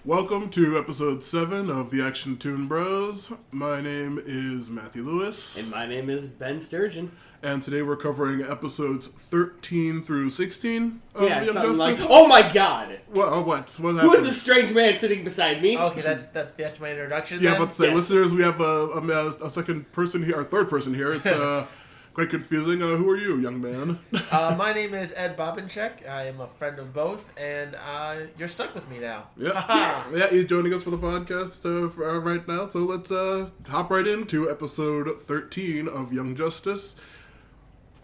Welcome to episode 7 of the Action Toon Bros. My name is Matthew Lewis. And my name is Ben Sturgeon. And today we're covering episodes 13 through 16 of Yeah, Young something Justice. like, oh my god! What happened? Who is the strange man sitting beside me? Okay, that's my introduction. Yeah, then? but say, Yes. listeners, we have a second person here, or third person here. It's quite confusing. Who are you, young man? My name is Ed Bobincheck. I am a friend of both, and you're stuck with me now. Yeah, he's joining us for the podcast right now. So let's hop right into episode 13 of Young Justice.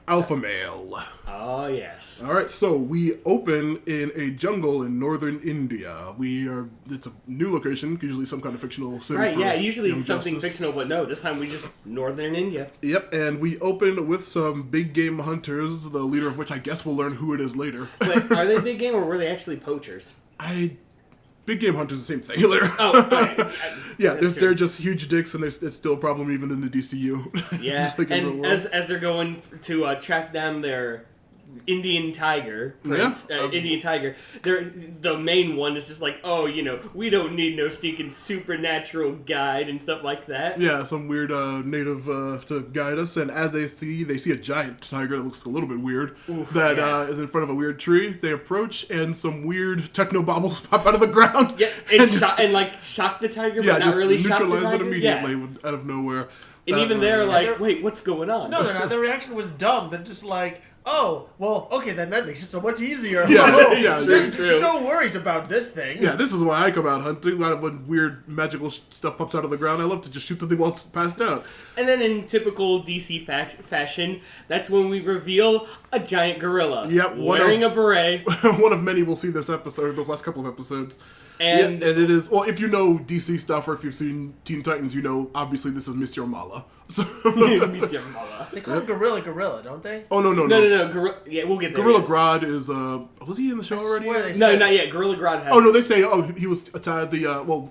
Alpha Male. Oh, yes. All right, so we open in a jungle in northern India. It's a new location, usually some kind of fictional city. Right, for yeah, usually Young it's something Justice. fictional, but no, this time we just Northern India. Yep, and we open with some big game hunters, the leader of which I guess we'll learn who it is later. Wait, are they big game or were they actually poachers? Big game hunters, the same thing. Oh, okay. Yeah, That's they're true. just huge dicks, and it's still a problem even in the DCU. Yeah, Just like in the and real world. as they're going to track down their Indian tiger, prince, Yeah. Indian tiger, the main one is just like, oh, we don't need no stinking supernatural guide and stuff like that. Yeah, some weird native to guide us, and as they see a giant tiger that looks a little bit weird that is in front of a weird tree. They approach, and some weird techno baubles pop out of the ground. Yeah, and shock the tiger, but Yeah, not just really shock the neutralize it tiger. immediately Yeah. out of nowhere. And even they're like, they're- wait, what's going on? No, they're not. Their reaction was dumb. They're just like, oh, well, okay, then that makes it so much easier. Yeah, Oh, yeah, there's true. no worries about this thing. Yeah, this is why I come out hunting. When weird magical stuff pops out of the ground, I love to just shoot the thing while it's passed out. And then in typical DC fashion, that's when we reveal a giant gorilla. Yep, wearing a beret. One of many we'll see this episode, those last couple of episodes. And yeah, and it is, well, if you know DC stuff or if you've seen Teen Titans, you know, obviously this is Miss Mala. So, They call him Gorilla, don't they? oh, no. No. Yeah, we'll get there. Gorilla Grodd is, was he in the show already? swear they No, said- not yet. Gorilla Grodd has... Oh, no, they say, he was attacked,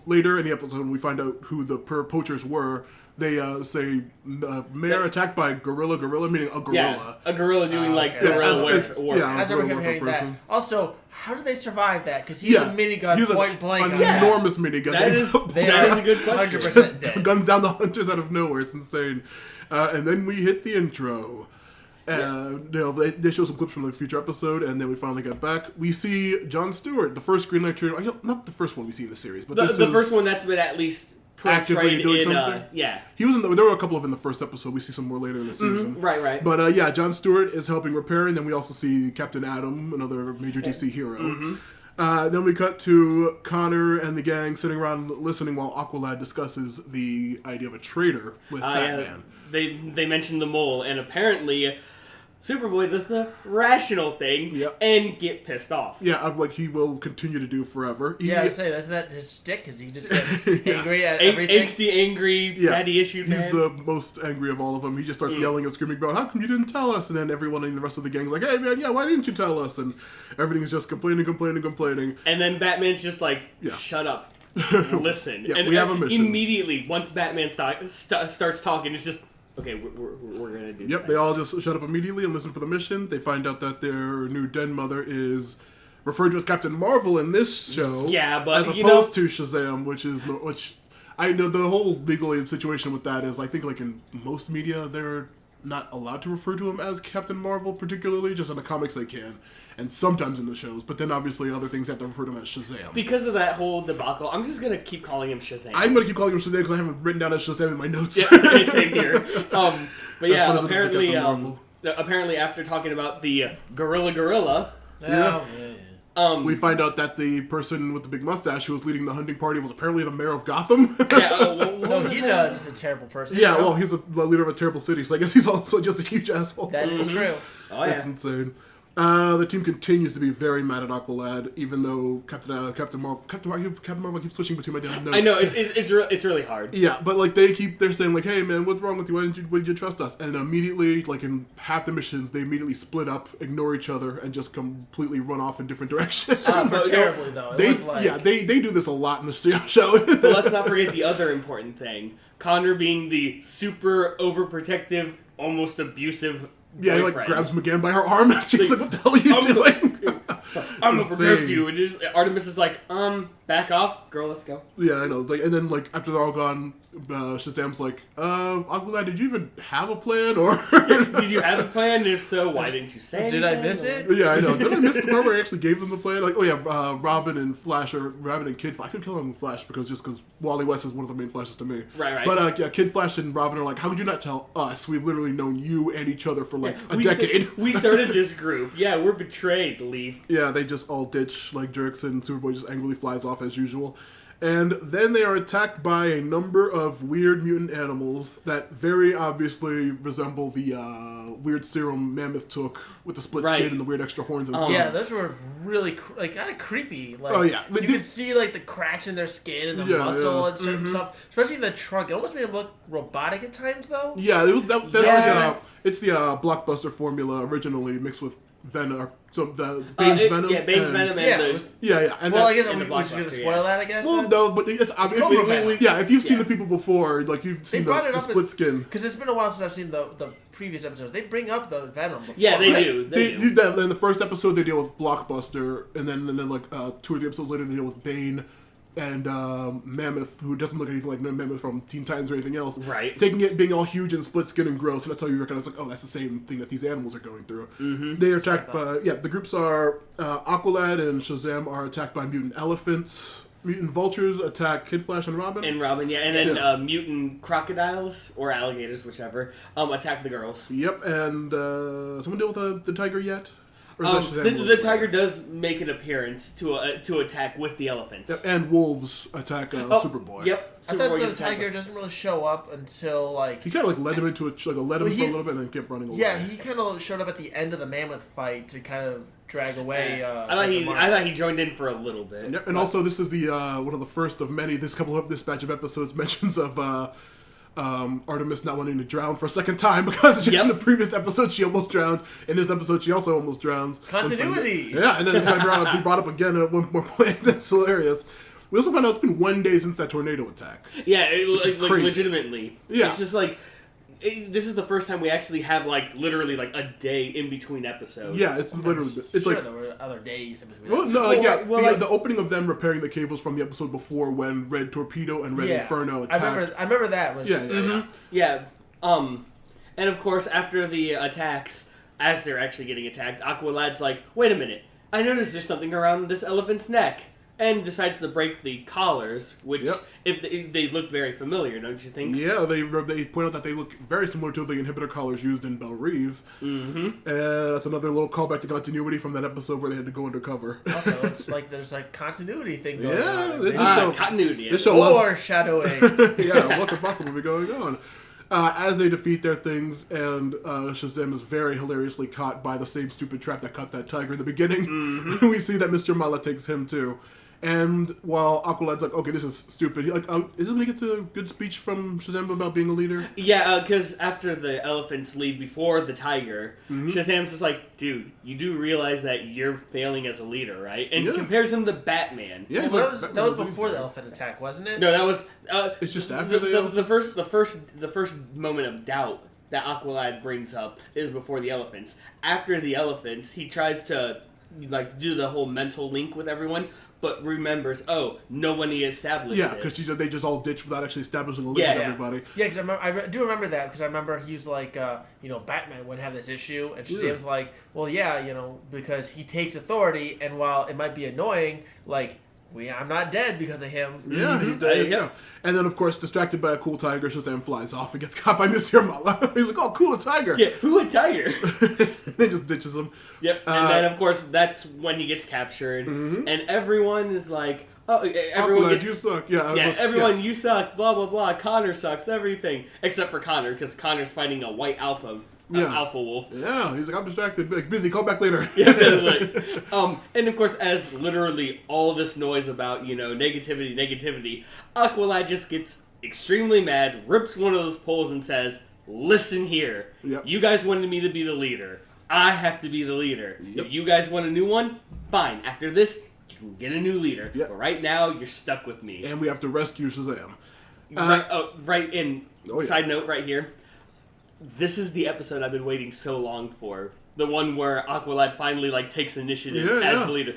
later in the episode when we find out who the poachers were, they say, mayor attacked by gorilla, meaning a gorilla. Yeah, a gorilla doing, okay. gorilla Yeah, warfare. yeah. How's everyone Gorilla hearing for a that? person. Also, how do they survive that? Because he's a minigun he's point blank. an on that. enormous minigun. That is They that are is a good question. 100% Just dead. guns down the hunters out of nowhere. It's insane. And then we hit the intro. They show some clips from the future episode, and then we finally get back. We see Jon Stewart, the first Green Lantern. Not the first one we see in the series, but The this is first one that's been at least actively portrayed doing in... something. yeah. He was there were a couple of in the first episode. We see some more later in the season. Right. But Jon Stewart is helping repair, and then we also see Captain Atom, another major DC hero. Then we cut to Connor and the gang sitting around listening while Aqualad discusses the idea of a traitor with Batman. They mentioned the mole, and apparently Superboy does the rational thing and get pissed off. Yeah, he will continue to do forever. Yeah, I say that's not his stick because he just gets angry at everything. Angsty, angry, daddy issued man. He's the most angry of all of them. He just starts yelling and screaming about, how come you didn't tell us? And then everyone in the rest of the gang's like, hey man, why didn't you tell us? And everything's just complaining. And then Batman's just like, shut up, listen. Yeah, and we have a mission. Immediately, once Batman starts talking, it's just, okay, we're gonna do that. Yep, they all just shut up immediately and listen for the mission. They find out that their new den mother is referred to as Captain Marvel in this show. Yeah, but as opposed to Shazam, which I know the whole legal situation with that is I think like in most media they're not allowed to refer to him as Captain Marvel particularly, just in the comics they can. And sometimes in the shows, but then obviously other things have to refer to him as Shazam. Because of that whole debacle, I'm just gonna keep calling him Shazam. I'm going to keep calling him Shazam because I haven't written down as Shazam in my notes. Yeah, same here. But yeah, As fun as it is to Captain Marvel. apparently after talking about the gorilla, We find out that the person with the big mustache who was leading the hunting party was apparently the mayor of Gotham. So he's just a terrible person. Yeah, well, he's the leader of a terrible city, so I guess he's also just a huge asshole. That is true. Oh, yeah. It's insane. The team continues to be very mad at Aqualad, even though Captain Marvel keeps switching between my damn notes. I know it's really hard. Yeah, but they're saying hey man, what's wrong with you? Why did you trust us? And immediately, in half the missions, they immediately split up, ignore each other, and just completely run off in different directions. Super terribly though. They do this a lot in the show. But let's not forget the other important thing: Connor being the super overprotective, almost abusive. Yeah, he grabs him again by her arm. She's like, "What the hell are you doing?" I'm gonna protect you. And Artemis is like, back off, girl. Let's go. Yeah, I know. Like, and then like after they're all gone, Shazam's like, Aqualad, did you even have a plan, or Did you have a plan? And if so, why didn't you say? Did I miss anything? it? Yeah, I know. Did I miss the part where I actually gave them the plan? Like, oh yeah, Robin and Flash, or Robin and Kid Flash. I couldn't call him Flash because Wally West is one of the main Flashes to me. Right. But yeah, Kid Flash and Robin are like, how could you not tell us? We've literally known you and each other for like a decade. We started this group. Yeah, we're betrayed. Leave. Yeah, they just all ditch like jerks, and Superboy just angrily flies off as usual. And then they are attacked by a number of weird mutant animals that very obviously resemble the weird serum Mammoth took with the split skin and the weird extra horns and stuff. Yeah, those were really kind of creepy. Like, oh yeah, you could see like the cracks in their skin and the muscle and certain stuff, especially the trunk. It almost made them look robotic at times, though. Yeah, it's the blockbuster formula originally mixed with Venom. So the Bane's Venom. Yeah, Bane's Venom and And well, I guess we should going to spoil that, I guess. Well, no, but it's if you've seen the people before, like you've seen the split skin. Because it's been a while since I've seen the previous episodes. They bring up the Venom before. Yeah, they do. They do that. In the first episode, they deal with Blockbuster, and then like 2 or 3 episodes later, they deal with Bane and Mammoth, who doesn't look anything like Mammoth from Teen Titans or anything else. Right. Taking it, being all huge and split skin and gross, and that's how you recognize, like, oh, that's the same thing that these animals are going through. Mm-hmm. They are attacked by, the groups are, Aqualad and Shazam are attacked by mutant elephants. Mutant vultures attack Kid Flash and Robin. And then mutant crocodiles, or alligators, whichever, attack the girls. Yep, and someone deal with the tiger yet? The tiger does make an appearance to attack with the elephants. Yep, and wolves attack Superboy. Yep. I thought the tiger doesn't really show up until like he kind of like led him into led him for a little bit and then kept running away. Yeah, he kind of showed up at the end of the mammoth fight to kind of drag away. I thought he joined in for a little bit. Yep, and also this is the one of the first of many. This batch of episodes mentions of Artemis not wanting to drown for a second time because just in the previous episode she almost drowned. In this episode she also almost drowns. Continuity! Yeah, and then it's going to be brought up again at one more point. That's hilarious. We also found out it's been 1 day since that tornado attack. Yeah, legitimately. Yeah. It's just like, this is the first time we actually have literally a day in between episodes. Yeah, it's literally. It's there were other days in between. Well, no, the opening of them repairing the cables from the episode before when Red Torpedo and Red Inferno attacked. I remember that. Was and of course after the attacks, as they're actually getting attacked, Aqualad's like, wait a minute, I noticed there's something around this elephant's neck. And decides to break the collars, which if they look very familiar, don't you think? Yeah, they point out that they look very similar to the inhibitor collars used in Belle Reve. Mm-hmm. And that's another little callback to continuity from that episode where they had to go undercover. Also, it's like there's a continuity thing going on. Continuity. This show foreshadowing. What could possibly be going on? As they defeat their things, and Shazam is very hilariously caught by the same stupid trap that caught that tiger in the beginning. Mm-hmm. We see that Mr. Mala takes him too. And while Aqualad's like, okay, this is stupid, isn't he get a good speech from Shazam about being a leader? Yeah, because after the elephants leave before the tiger, Shazam's just like, dude, you do realize that you're failing as a leader, right? And compares him to Batman. Yeah, that was before the elephant attack, wasn't it? No, that was. It's just after the first moment of doubt that Aqualad brings up is before the elephants. After the elephants, he tries to do the whole mental link with everyone. But remembers, no one established it. Yeah, because they just all ditched without actually establishing a link with everybody. Yeah, because I do remember that, because I remember he was like, Batman wouldn't have this issue, and Shazam's like, well, because he takes authority, and while it might be annoying, I'm not dead because of him. Yeah, he did. Yeah. And then, of course, distracted by a cool tiger, Shazam flies off and gets caught by Mr. Mala. He's like, oh, cool, a tiger. Yeah, who a tiger? They just ditches him. Yep. And then, of course, that's when he gets captured. Mm-hmm. And everyone is like, you suck. You suck, blah, blah, blah. Connor sucks, everything. Except for Connor, because Connor's fighting a white alpha wolf. Yeah, he's like, I'm distracted, busy, call back later. And of course, as literally all this noise about, negativity, Aqualad just gets extremely mad, rips one of those poles and says, listen here, you guys wanted me to be the leader. I have to be the leader. If you guys want a new one, fine. After this, you can get a new leader. But right now, you're stuck with me. And we have to rescue Shazam. Side note right here. This is the episode I've been waiting so long for the one where Aqualad finally like takes initiative as the leader.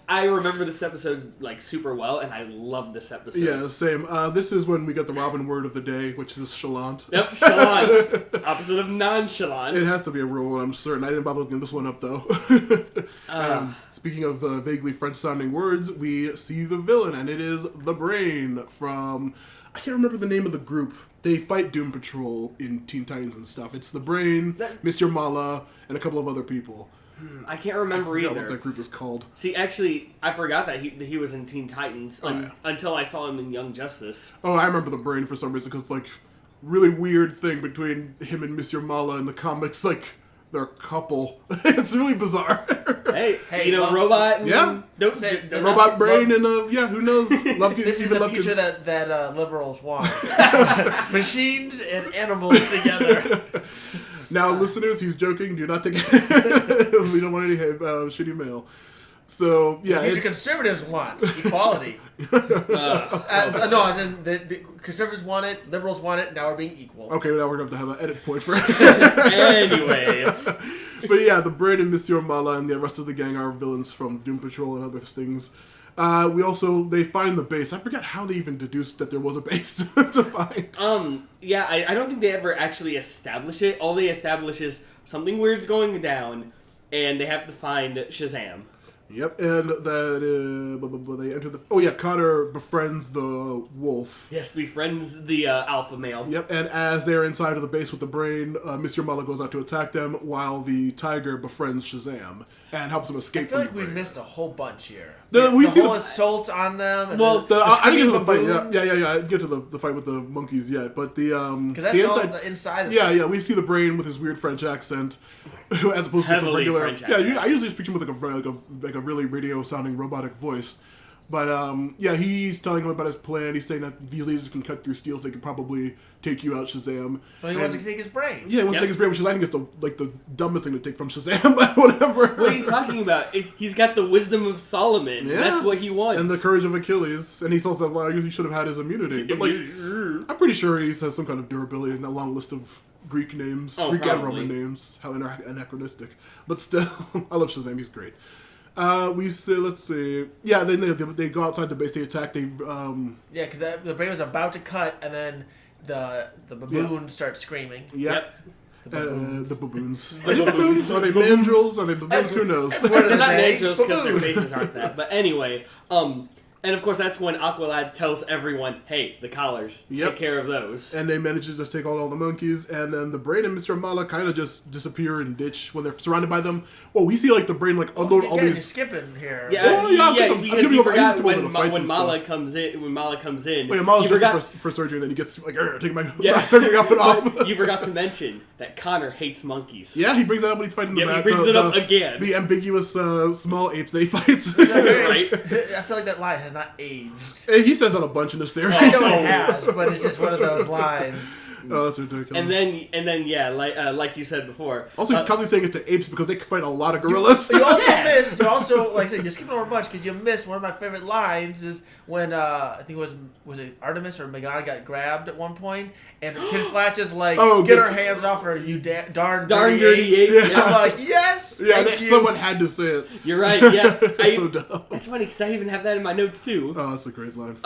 I remember this episode like super well, and I love this episode. Yeah, same. This is when we get the Robin word of the day, which is chalant. Yep, chalant. Opposite of nonchalant. It has to be a real one, I'm certain. I didn't bother looking this one up, though. Speaking of vaguely French-sounding words, we see the villain, and it is the Brain from... I can't remember the name of the group. They fight Doom Patrol in Teen Titans and stuff. It's the Brain, Monsieur Mala, and a couple of other people. I can't remember I forgot either. what that group is called. See, actually, I forgot that he was in Teen Titans until I saw him in Young Justice. Oh, I remember the Brain for some reason, because, like, really weird thing between him and Monsieur Mala in the comics, like, they're a couple. It's really bizarre. Hey, you know, robot. Yeah. Robot Brain and, who knows? This is the future that liberals want. Machines and animals together. Now, listeners, he's joking. Do not take it. We don't want any shitty mail. So, yeah. The conservatives want equality. No, as in the conservatives want it, liberals want it, now we're being equal. Okay, now we're going to have an edit point for it. Anyway. But yeah, the Brain and Monsieur Mala and the rest of the gang are villains from Doom Patrol and other things. They find the base. I forget how they even deduced that there was a base to find. Yeah, I don't think they ever actually establish it. All they establish is something weird's going down, and they have to find Shazam. Yep, and that they enter the... Oh yeah, Connor befriends the wolf. Yes, befriends the alpha male. Yep, and as they're inside of the base with the Brain, Monsieur Mala goes out to attack them, while the tiger befriends Shazam and helps him escape from the Brain. I feel like we missed a whole bunch here. The whole assault on them. And I didn't get to the fight. Yeah. I didn't get to the fight with the monkeys yet, but the inside. Of yeah. We see the Brain with his weird French accent, as opposed to some regular. I usually speak to him with like a really radio sounding robotic voice. But he's telling him about his plan. He's saying that these lasers can cut through steel, so they could probably take you out, Shazam. Well, he wants to take his brain. Yeah, he wants to take his brain, which is, I think, is the dumbest thing to take from Shazam, but whatever. What are you talking about? He's got the wisdom of Solomon. Yeah. That's what he wants. And the courage of Achilles. And he's also like, he should have had his immunity. But, like, I'm pretty sure he has some kind of durability in that long list of Greek names. Greek and Roman names. How anachronistic. But still, I love Shazam. He's great. Let's see. Yeah, they go outside the base. They attack. Because the brain was about to cut, and then the baboon starts screaming. Yep. The baboons. Are they baboons? Are they mandrills? Are they baboons? Who knows? They're not mandrills because their faces aren't that. But anyway, and of course that's when Aqualad tells everyone, hey, the collars, take care of those. And they manage to just take all the monkeys, and then the Brain and Mr. Mala kind of just disappear and ditch when they're surrounded by them. Well, we see like the Brain like unload all these... You're skipping here. Because you forgot when Mala comes in. When Mala comes in... Wait, Mala's dressing for surgery, and then he gets like, take my surgery up and off. You forgot to mention that Connor hates monkeys. Yeah, he brings that up when he's fighting the back. He brings it up again. The ambiguous small apes that he fights. Right? I feel like that line has not aged. He says that a bunch in the series. I know it has, but it's just one of those lines. Oh, that's ridiculous. And then, like you said before. Also, he's constantly saying it to apes because they can fight a lot of gorillas. You also missed. You also you're skipping over a bunch because you missed one of my favorite lines is when I think it was it Artemis or Megan got grabbed at one point, and Kid Flash is like, get her hands off her, you darn dirty ape. Yeah. I'm like, yes. Yeah, someone had to say it. You're right. Yeah, so dumb. That's funny because I even have that in my notes too. Oh, that's a great line.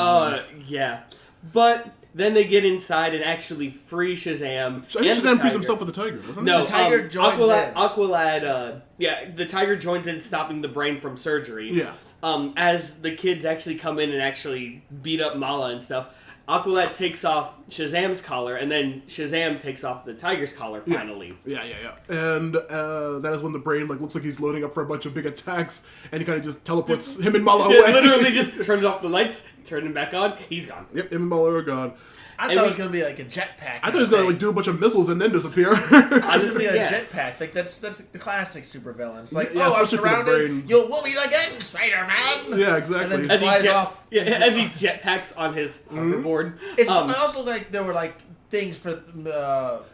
Yeah, but. Then they get inside and actually free Shazam. I think Shazam frees himself with the tiger, doesn't he? No, the tiger joins in. Aqualad, the tiger joins in stopping the Brain from surgery. Yeah. As the kids actually come in and actually beat up Mala and stuff, Aqualad takes off Shazam's collar, and then Shazam takes off the tiger's collar finally. Yeah. And that is when the Brain looks like he's loading up for a bunch of big attacks, and he kind of just teleports him and Mala away. Literally just turns off the lights, turn him back on, he's gone. Yep, him and Mala are gone. I thought it was going to be like a jetpack. I thought he was going to do a bunch of missiles and then disappear. Honestly, a jetpack. Like that's the classic supervillains. Like, I'm surrounded. You'll meet again, Spider-Man. Yeah, exactly. And then flies off. Yeah, as he jetpacks on his hoverboard. It's also like they things for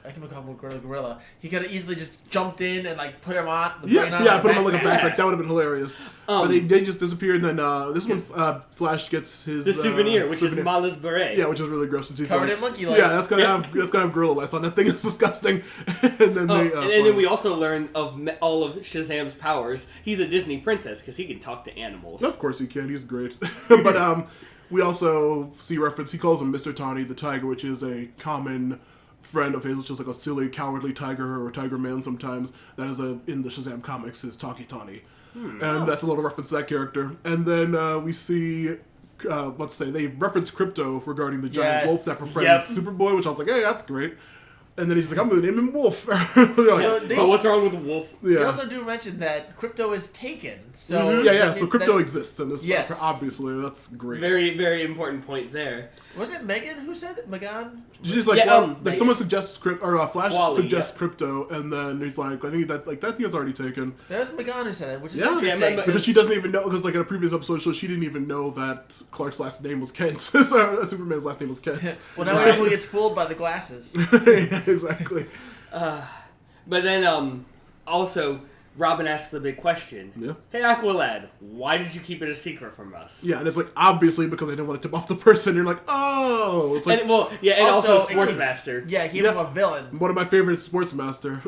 I can call him Gorilla. He could have easily just jumped in and like put him on. Put him on like a backpack. That would have been hilarious. But they just disappeared. And then this one, Flash gets his the souvenir, which is Mala's beret. Yeah, which is really gross. And she's covered in monkey lice. Yeah, that's gonna have gorilla lice on. That thing is disgusting. And then and then we also learn of all of Shazam's powers. He's a Disney princess because he can talk to animals. Of course he can. He's great. But we also see reference. He calls him Mr. Tawny the Tiger, which is a common friend of his, which is like a silly, cowardly tiger or tiger man sometimes. That is in the Shazam comics is Talkie Tawny. And that's a little reference to that character. And then we see, they reference Crypto regarding the giant wolf that befriends Superboy, which I was like, hey, that's great. And then he's like, I'm going to name him Wolf. But what's wrong with the wolf? Yeah. They also do mention that Crypto is taken. So so Crypto exists in this book. Obviously, that's great. Very, very important point there. Wasn't it Megan who said it? Megan? She's like, someone suggests Flash suggests Crypto, and then he's like, I think that thing is already taken. That was Megan who said it, which is interesting. Because she doesn't even know, because like in a previous episode, she didn't even know that Clark's last name was Kent. So Superman's last name was Kent. Well, now everyone gets fooled by the glasses. Yeah, exactly. But then also, Robin asks the big question. Yeah. Hey, Aqualad, why did you keep it a secret from us? Yeah, and it's like, obviously because I didn't want to tip off the person. You're like, oh. It's like, and also Sportsmaster. Yeah, he was a villain. One of my favorite Sportsmaster.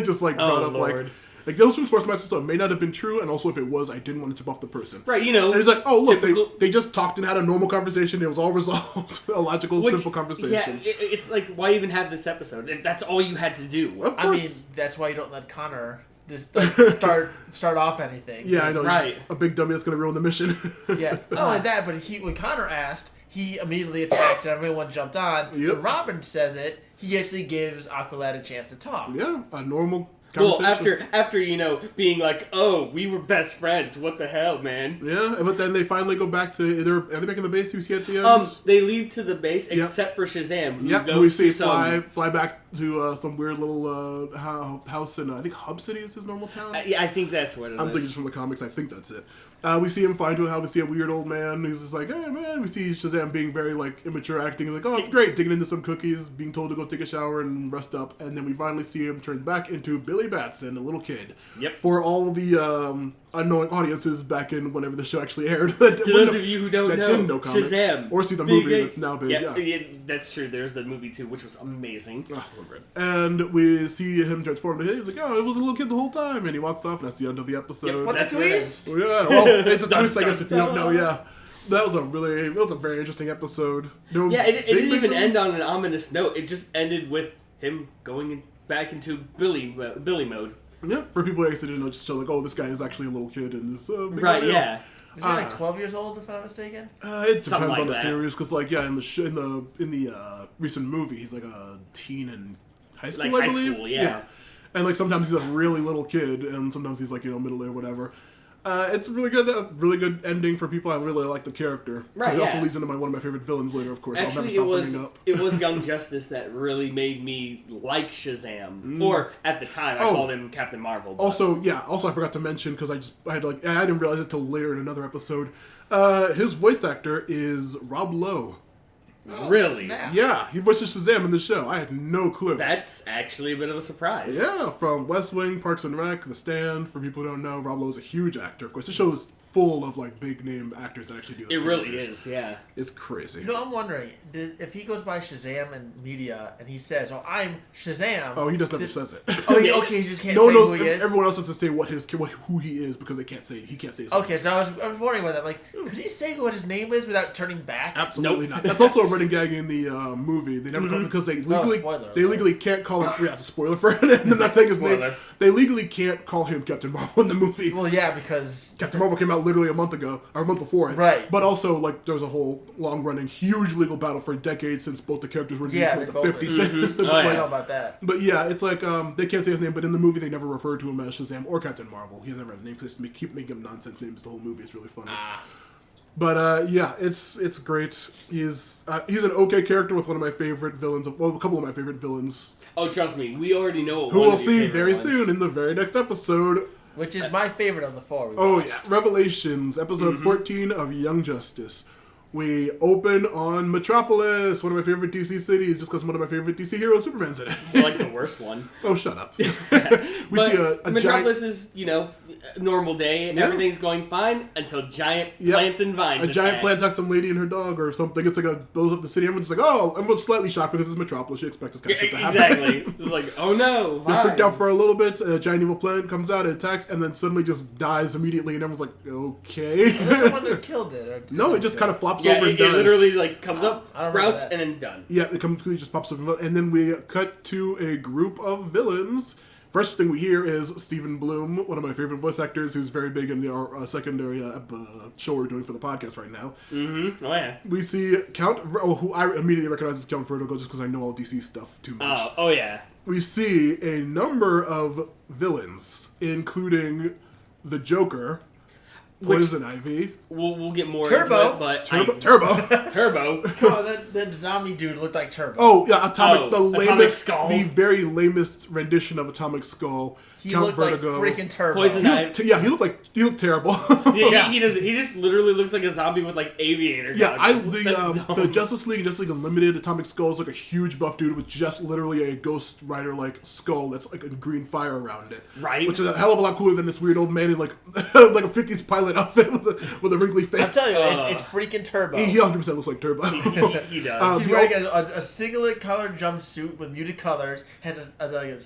Just like brought up Lord. like those from Sportsmaster stuff may not have been true, and also if it was, I didn't want to tip off the person. Right, And he's like, oh look, they just talked and had a normal conversation. It was all resolved. A logical, simple conversation. Yeah, it's like, why even have this episode? If that's all you had to do. Of course. I mean, that's why you don't let Connor just start off anything. Yeah, I know. Right. He's a big dummy that's going to ruin the mission. Yeah. Not only that, but when Connor asked, he immediately attacked and everyone jumped on. Yep. When Robin says it, he actually gives Aqualad a chance to talk. Yeah, a normal well, after being like, oh, we were best friends. What the hell, man? Yeah, but then they finally go back to. Are they back in the base? You see at the end. They leave to the base except for Shazam. Yep. We see fly back to some weird little house in I think Hub City is his normal town. I think that's what it is. I'm thinking just from the comics. I think that's it. We see him fly to a house. We see a weird old man who's just like, hey man. We see Shazam being very like immature acting. He's like, oh, it's great. Digging into some cookies, being told to go take a shower and rest up, and then we finally see him turn back into Billy Batson, a little kid. Yep. For all the unknowing audiences back in whenever the show actually aired. To those of you who don't know, didn't know comics, Shazam. Or see the movie that's now big. Yeah, that's true. There's the movie too, which was amazing. Oh, great. And we see him transform to he's like, oh, it was a little kid the whole time. And he walks off, and that's the end of the episode. Yep, what the twist? Yeah, well, it's a twist, I guess, if you don't know, yeah. That was a very interesting episode. It didn't even end on an ominous note. It just ended with him going back into Billy mode. Yeah, for people who actually didn't know, just show like, oh, this guy is actually a little kid in this. Right, yeah. Is he like 12 years old, if I'm not mistaken? It depends on the series, because like in the recent movie, he's like a teen in high school, I believe. School, yeah. And like sometimes he's a really little kid, and sometimes he's like middle or whatever. It's really good ending for people. I really like the character. Right, it also leads into one of my favorite villains later, of course. Actually, I'll never stop bringing up. It was Young Justice that really made me like Shazam. Or, at the time, I called him Captain Marvel. But. Also, I forgot to mention, because I didn't realize it till later in another episode, his voice actor is Rob Lowe. Oh, really? Snap. Yeah, he voices Shazam in the show. I had no clue. That's actually a bit of a surprise. Yeah, from West Wing, Parks and Rec, The Stand. For people who don't know, Rob Lowe is a huge actor. Of course, the show is full of like big name actors that actually do. It really is, yeah. It's crazy. I'm wondering if he goes by Shazam in media and he says, "Oh, I'm Shazam." Oh, he just never says it. Oh, okay, he just can't say who he is. Everyone else has to say who he is because he can't say his name. Okay, so I was wondering about that. Like, could he say what his name is without turning back? Absolutely not. That's also a running gag in the movie. They never call him because they legally can't call him. Yeah, it's a spoiler for him. I'm not saying his name. They legally can't call him Captain Marvel in the movie. Well, yeah, because Captain Marvel came out literally a month ago. Or a month before it. Right. But also, like, there's a whole long-running, huge legal battle for decades since both the characters were released in the 50s. I know about that. But yeah, it's like, they can't say his name, but in the movie they never refer to him as Shazam or Captain Marvel. He doesn't have his name because they keep making him nonsense names the whole movie. It's really funny. But yeah, it's great. He's an okay character with one of my favorite villains. Well, a couple of my favorite villains. Oh, trust me, we already know. Who we'll see very soon in the very next episode. Which is my favorite of the four. Oh, yeah. Revelations, episode 14 of Young Justice. We open on Metropolis, one of my favorite DC cities, just because one of my favorite DC heroes, Superman's in it. Like the worst one. Oh, shut up. We see a Metropolis giant... is, a normal day, and everything's going fine until giant plants and vines A giant plant attacks some lady and her dog or something. It's like blows up the city. Everyone's like, oh, everyone's slightly shocked because it's Metropolis. You expect this kind of shit to happen. Exactly. It's like, oh no, They're freaked out for a little bit. A giant evil plant comes out and attacks, and then suddenly just dies immediately, and everyone's like, okay. And that's the one that killed it. Or No, it just kind of flops Yeah, over and it dies. literally comes up, I don't remember sprouts, that. and then done. Yeah, it completely just pops up. And then we cut to a group of villains. First thing we hear is Stephen Bloom, one of my favorite voice actors, who's very big in the secondary show we're doing for the podcast right now. Mm-hmm. Oh, yeah. We see Count, who I immediately recognize as Count Vertigo just because I know all DC stuff too much. Oh, yeah. We see a number of villains, including the Joker, Poison Ivy. We'll get more Turbo. into it, but... Turbo. Turbo. Oh, that zombie dude looked like Turbo. Oh, yeah, Atomic Atomic Skull. The very lamest rendition of Atomic Skull. He Count looked Vertigo. like freaking Turbo. Poison Ivy. He looked terrible. Yeah, he does. He just literally looks like a zombie with like aviator. Yeah, goggles. the Justice League Unlimited Atomic Skull is like a huge buff dude with just literally a Ghost Rider like skull that's like a green fire around it. Right. Which is a hell of a lot cooler than this weird old man in like like a 50s pilot outfit with a wrinkly face. I'm telling you, it's freaking Turbo. He 100% looks like Turbo. He does. He's wearing a singlet colored jumpsuit with muted colors, has a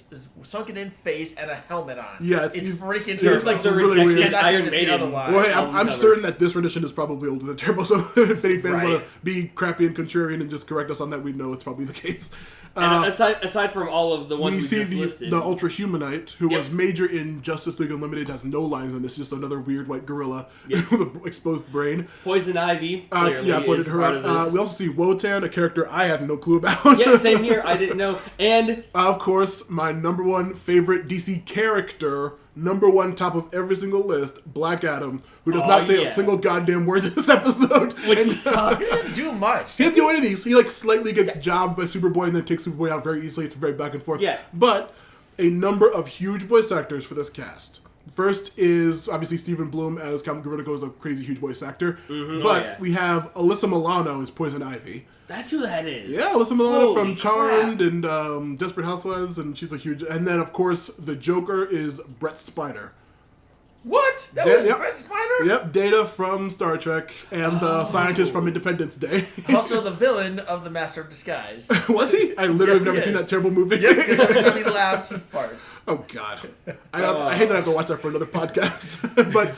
sunken in face, and a helmet on. Yeah, it's he's- freaking it's Turbo. It's like the really rejection weird. Iron Nothing Maiden. otherwise. Well, hey, album I'm cover. certain that this rendition is probably older than Turbo, so if any fans Right. want to be crappy and contrarian and just correct us on that, we know it's probably the case. And aside from all of the ones We we see just listed, the Ultra Humanite, who Yep. was major in Justice League Unlimited, has no lines in this, just another weird white gorilla with an exposed brain. Poison Ivy clearly Pointed is her part out. of this. We also see Wotan, a character I had no clue about. Yeah, same here. I didn't know. And Of course, my number one favorite DC character, number one top of every single list, Black Adam, who does not say a yeah. single goddamn word this episode. which And- sucks. He doesn't do much. He doesn't do any of these. He like slightly gets jobbed by Superboy and then takes Superboy out very easily. It's very back and forth. Yeah. But a number of huge voice actors for this cast. First is obviously Stephen Bloom as Count Vertigo is a crazy huge voice actor. But yeah. we have Alyssa Milano as Poison Ivy. That's who that is. Yeah, Alyssa Milano Holy from Charmed crap. and Desperate Housewives, and she's a huge. And then of course the Joker is Brett Spider. What? That Yeah, was yep. Red Spider? Yep, Data from Star Trek and the scientist from Independence Day. Also the villain of the Master of Disguise. Was he? I literally have Yes, never he seen is. that terrible movie. Yep, because every time he laughs, he farts. Oh God, I hate that I have to watch that for another podcast. But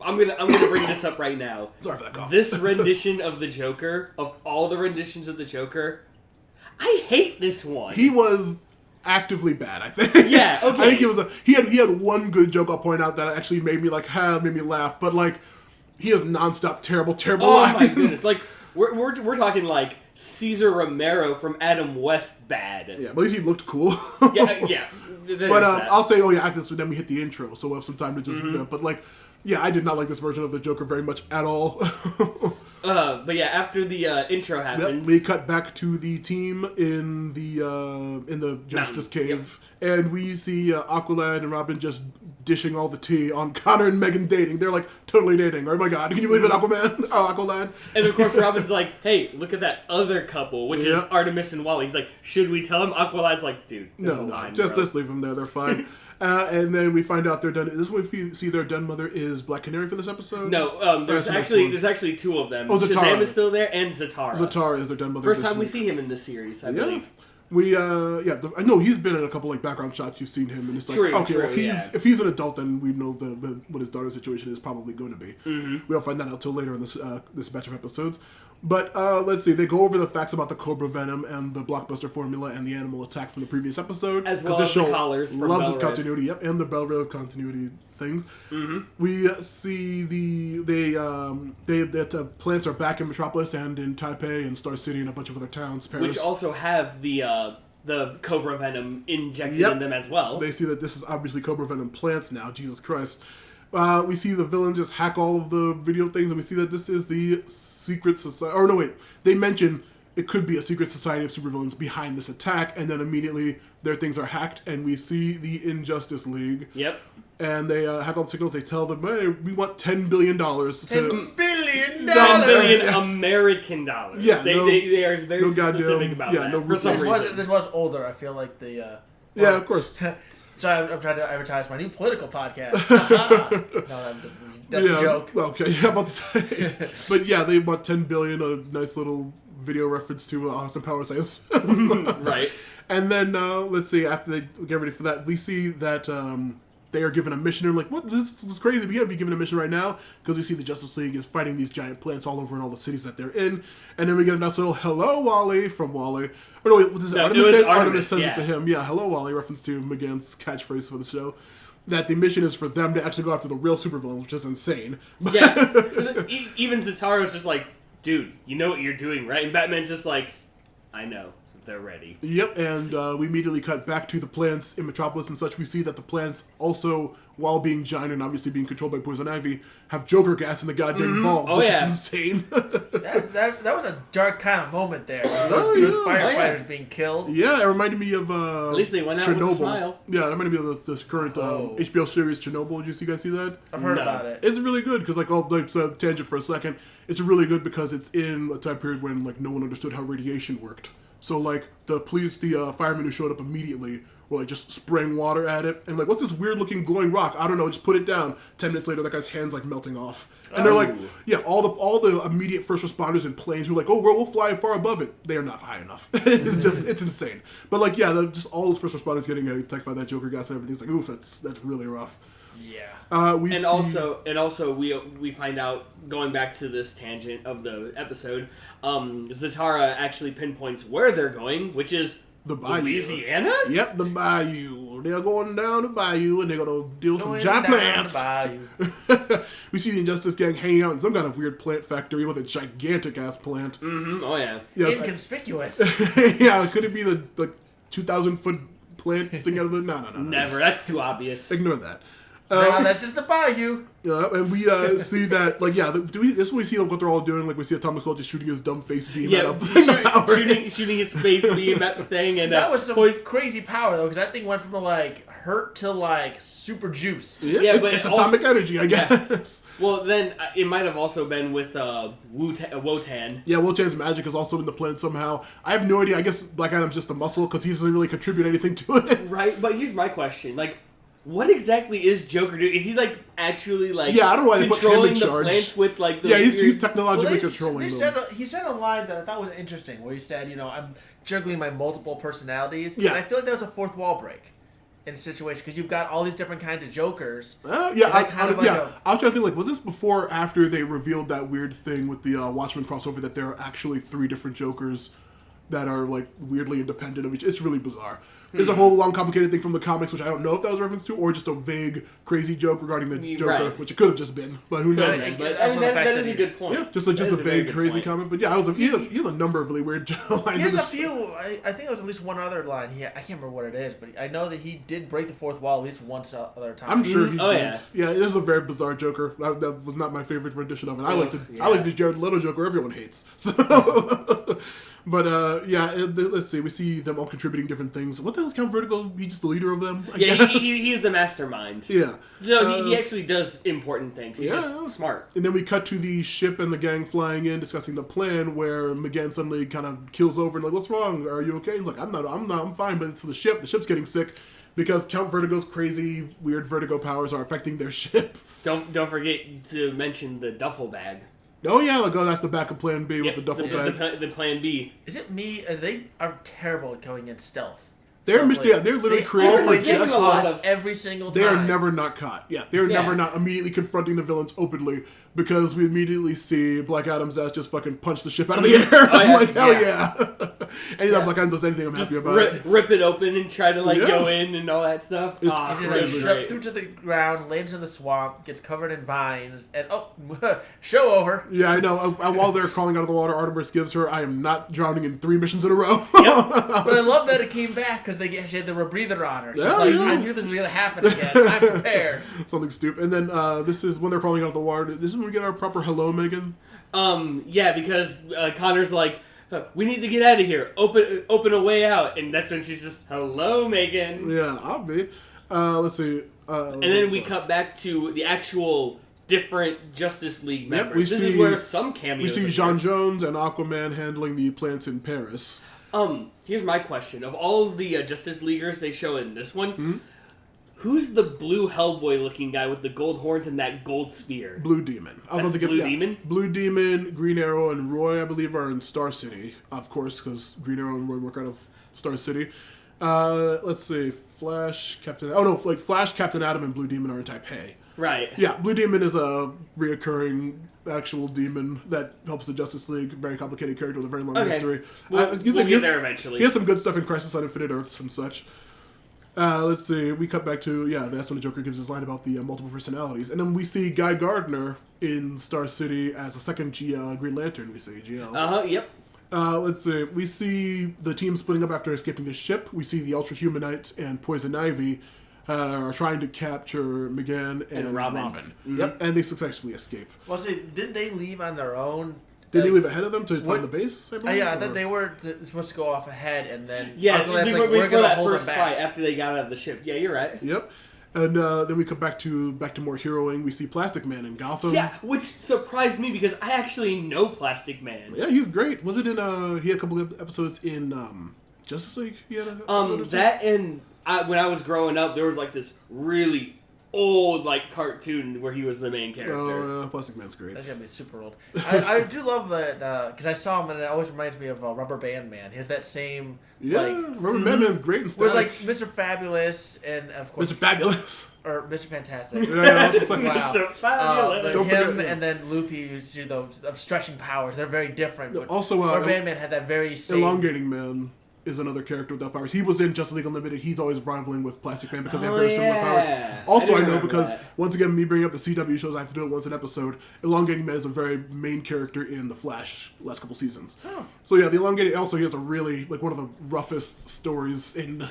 I'm gonna bring this up right now. sorry for that cough. This rendition of the Joker, of all the renditions of the Joker, I hate this one. He was actively bad, I think. Yeah, okay. I think he had one good joke I'll point out that actually made me made me laugh. But like, he has nonstop terrible Oh lines. my goodness! Like we're talking like Caesar Romero from Adam West bad. Yeah, but at least he looked cool. yeah. But I'll say, after this, then we hit the intro, so we'll have some time to just. But like, yeah, I did not like this version of the Joker very much at all. But yeah, after the intro Yep, happens, we cut back to the team in the Justice Cave, and we see Aqualad and Robin just dishing all the tea on Connor and Megan dating. They're like totally dating. Oh my God, can you believe it, Aquaman? Oh, Aqualad. and of course Robin's like, "Hey, look at that other couple, which is Yeah. Artemis and Wally." He's like, "Should we tell him?" Aqualad's like, "Dude, this No, is fine, just bro." leave them there. They're fine. And then we find out they're done. This is when we see their den mother is Black Canary for this episode. No, That's the next one. there's actually two of them. Oh, Zatara. Shazam is still there, and Zatara. Zatara is their den mother. First this time we week. see him in this series, I Yeah. believe. We I know he's been in a couple like background shots. You've seen him, and it's like True, okay, well, true, if he's an adult, then we know what his daughter's situation is probably going to be. We don't find that out till later in this batch of episodes. But let's see, they go over the facts about the Cobra Venom and the blockbuster formula and the animal attack from the previous episode. As 'Cause well this as the show collars from loves Bell its Rev. continuity. Yep, and the Bell Rev continuity things. We see the plants are back in Metropolis and in Taipei and Star City and a bunch of other towns. Paris. Which also have the Cobra Venom injected Yep. in them as well. They see that this is obviously Cobra Venom plants now. Jesus Christ. We see the villain just hack all of the video things, and we see that this is the secret society. Or no, wait. They mention it could be a secret society of supervillains behind this attack, and then immediately their things are hacked, and we see the Injustice League. Yep. And they hack all the signals. They tell them, hey, we want $10 billion to... $10 billion! billion. $10 billion American dollars. Yeah, they are very specific about that. no for some reason. This was older. I feel like the. Yeah, of course. Sorry, I'm trying to advertise my new political podcast. No, that's a joke. Okay, yeah, I'm about to say. But yeah, they bought $10 billion, a nice little video reference to Austin Powers, I assume. Right. And then, let's see, after they get ready for that, we see that they are given a mission. And we're like, what? This is crazy. We can't be given a mission right now. Because we see the Justice League is fighting these giant plants all over in all the cities that they're in. And then we get a nice little hello, Wally, from Wally. Or no, wait, was it Artemis? Artemis says it to him. Yeah, hello, Wally, reference to McGann's catchphrase for the show. That the mission is for them to actually go after the real supervillains, which is insane. Yeah. Even Zataro's just like, dude, you know what you're doing, right? And Batman's just like, I know. They're ready. Yep, and we immediately cut back to the plants in Metropolis and such. We see that the plants also, while being giant and obviously being controlled by Poison Ivy, have Joker gas in the goddamn bulbs, which is insane. that was a dark kind of moment there. Those firefighters being killed. Yeah, it reminded me of at least they went out Chernobyl. with a smile. Yeah, it reminded me of this current HBO series Chernobyl. Did you guys see that? I've heard about it. It's really good because, it's a tangent for a second. It's really good because it's in a time period when no one understood how radiation worked. So, the firemen who showed up immediately were, just spraying water at it. And, what's this weird-looking glowing rock? I don't know, just put it down. 10 minutes later, that guy's hand's, melting off. And they're like, yeah, all the immediate first responders and planes who are like, oh, we'll fly far above it. They are not high enough. It's insane. But, just all those first responders getting attacked by that Joker gas and everything. It's like, oof, that's really rough. Yeah. Also we find out, going back to this tangent of the episode, Zatara actually pinpoints where they're going, which is the bayou. Louisiana? Yep, the bayou. They're going down the bayou and they're gonna deal with some giant plants. We see the Injustice Gang hanging out in some kind of weird plant factory with a gigantic ass plant. Mm-hmm. Oh yeah. Inconspicuous. Yeah, could it be the 2,000-foot plant thing out of the? No. Never. That's too obvious. Ignore that. No, that's just the bayou. Yeah, and we see that, this is what we see what they're all doing. We see Atomic Skull just shooting his dumb face beam at shooting his face beam at the thing, and that was some crazy power though, because that thing went from hurt to super juiced. Yeah, it's atomic energy, I guess. Well, then it might have also been with Wotan. Yeah, Wotan's magic is also in the plan somehow. I have no idea. I guess Black Adam's just a muscle because he doesn't really contribute anything to it. Right, but here's my question: what exactly is Joker doing? Is he actually Yeah, I don't know why they put him in charge. The plants with those he's technologically controlling them. He said a line that I thought was interesting, where he said, I'm juggling my multiple personalities. Yeah. And I feel like that was a fourth wall break in a situation because you've got all these different kinds of Jokers. I'm trying to think was this before or after they revealed that weird thing with the Watchmen crossover that there are actually 3 different Jokers that are weirdly independent of each. It's really bizarre. There's a whole long complicated thing from the comics, which I don't know if that was a reference to, or just a vague, crazy joke regarding the Joker, which it could have just been, but who knows? But that is a good point. Yeah, just a vague, crazy comment. But yeah, he has a number of really weird lines. He has a few. I think it was at least one other line. I can't remember what it is, but I know that he did break the fourth wall at least once other time. I'm sure he did. Yeah, this is a very bizarre Joker. That was not my favorite rendition of it. I like the Jared Leto Joker everyone hates. So. But, let's see. We see them all contributing different things. What the hell is Count Vertigo? He's just the leader of them, I guess? He's the mastermind. Yeah. So he actually does important things. He's just smart. And then we cut to the ship and the gang flying in, discussing the plan, where McGann suddenly kind of keels over and what's wrong? Are you okay? He's like, I'm fine, but it's the ship. The ship's getting sick because Count Vertigo's crazy, weird vertigo powers are affecting their ship. Don't forget to mention the duffel bag. Oh yeah, that's the backup plan B with the duffel bag. The plan B. Is it me? They are terrible at going in stealth. They're literally created for just every single time. They are never not caught. Yeah, they're never not immediately confronting the villains openly because we immediately see Black Adam's ass just fucking punch the ship out of the air. I'm like, hell yeah. Anytime Black Adam does anything, I'm happy about it. Rip it open and try to go in and all that stuff. It's crazy. Shoved through to the ground, lands in the swamp, gets covered in vines, and show over. Yeah, I know. While they're crawling out of the water, Artemis gives her, I am not drowning in 3 missions in a row. Yep. But I love that it came back because she had the rebreather on her. She's I knew this was going to happen again. I'm prepared. Something stupid. And then this is when they're crawling out of the water. This is when we get our proper hello, Megan. Yeah, because Connor's like, we need to get out of here. Open a way out. And that's when she's just, hello, Megan. Yeah, I'll be. Let's see. And then we cut back to the actual different Justice League members. we This is see- where some cameos. We see appear. Jon Jones and Aquaman handling the plants in Paris. Here's my question: of all the Justice Leaguers they show in this one, Mm-hmm. who's the blue Hellboy-looking guy with the gold horns and that gold spear? Blue Demon. I was about to Blue Demon? Blue Demon, Green Arrow, and Roy, I believe, are in Star City. Of course, because Green Arrow and Roy work out of Star City. Let's see. Flash, Captain Atom, and Blue Demon are in Taipei. Right. Yeah, Blue Demon is a reoccurring actual demon that helps the Justice League. Very complicated character with a very long history. We'll get there eventually. He has some good stuff in Crisis on Infinite Earths and such. Let's see. We cut back to, that's when the Joker gives his line about the multiple personalities. And then we see Guy Gardner in Star City as a second Green Lantern, we see, GL. Yep. Let's see. We see the team splitting up after escaping the ship. We see the Ultra Humanite and Poison Ivy are trying to capture McGann and Robin. Mm-hmm. Yep, and they successfully escape. Well, see, didn't they leave on their own? Did they leave ahead of them to find the base? I believe, I thought they were supposed to go off ahead, and then Yeah, Uncle Ed's before we're gonna that hold first them fight back. after they got out of the ship. Yeah, you're right. Yep. And then we come back to more heroing. We see Plastic Man in Gotham. Yeah, which surprised me because I actually know Plastic Man. Yeah, he's great. Was it in? He had a couple of episodes in Justice League. He had an episode or two? That and when I was growing up, there was like this really old like cartoon where he was the main character. Oh, Plastic Man's great. That's gonna be super old. I do love that because I saw him and it always reminds me of Rubber Band Man. He has that same Rubber Man's great and where stuff. it's like Mr. Fabulous and of course Mr. Fabulous. or Mr. Fantastic. Yeah, it's like, Wow. Mr. Fabulous. But Don't him forget- and then Luffy, you see those of stretching powers. They're very different. But Also, Rubber Band Man had that very same. Elongating Man is another character without powers. He was in Justice League Unlimited. He's always rivaling with Plastic Man because they have very similar powers. Also, I know because, once again, me bringing up the CW shows, I have to do it once an episode. Elongating Man is a very main character in The Flash last couple seasons. Oh. So yeah, the Elongating, also he has a really, one of the roughest stories in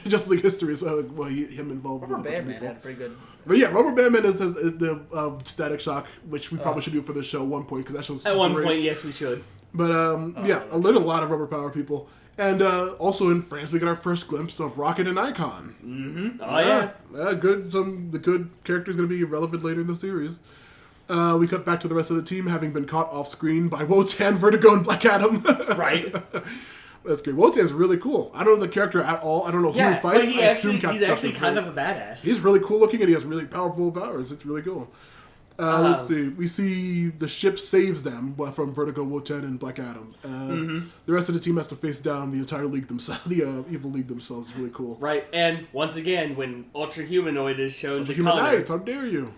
Justice League history. So, him involved Rubber with a bunch Band of Man people. had pretty good. But yeah, Rubber Band Man is the Static Shock, which we probably should do for this show at one point, because that show's At one great. point, yes, we should. But a lot of rubber power people. And also in France, we get our first glimpse of Rocket and Icon. Mm-hmm. Oh yeah. Good. The good character is going to be relevant later in the series. We cut back to the rest of the team having been caught off screen by Wotan, Vertigo, and Black Adam. Right. That's great. Wotan's really cool. I don't know the character at all. I don't know who he fights. But I assume he's actually kind of a badass. He's really cool looking and he has really powerful powers. It's really cool. Let's see. We see the ship saves them from Vertigo, Wotan, and Black Adam. The rest of the team has to face down the entire league themselves. The Evil League themselves. It's really cool. Right, and once again, when Ultra Humanoid is shown to Connor, Humanite, how dare you?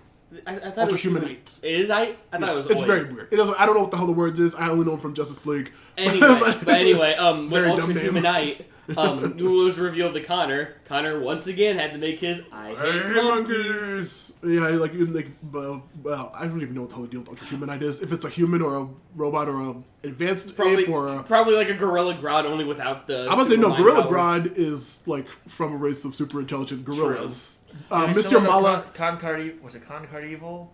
I thought Ultra it was Humanite. It is I thought it was. It's Oid. very weird. I don't know what the hell the words is. I only know them from Justice League. Anyway, when very dumb Ultra name. Humanite was revealed to Connor once again had to make his I hate monkeys. Yeah, well, I don't even know what the hell the deal with Ultra Humanite is. If it's a human or a robot or a advanced ape or a... Probably like a Gorilla Grodd, only without the... I'm gonna say no. supermind Gorilla powers. Grodd is from a race of super intelligent gorillas. Have you Mr. still Mala, was it Concard Evil?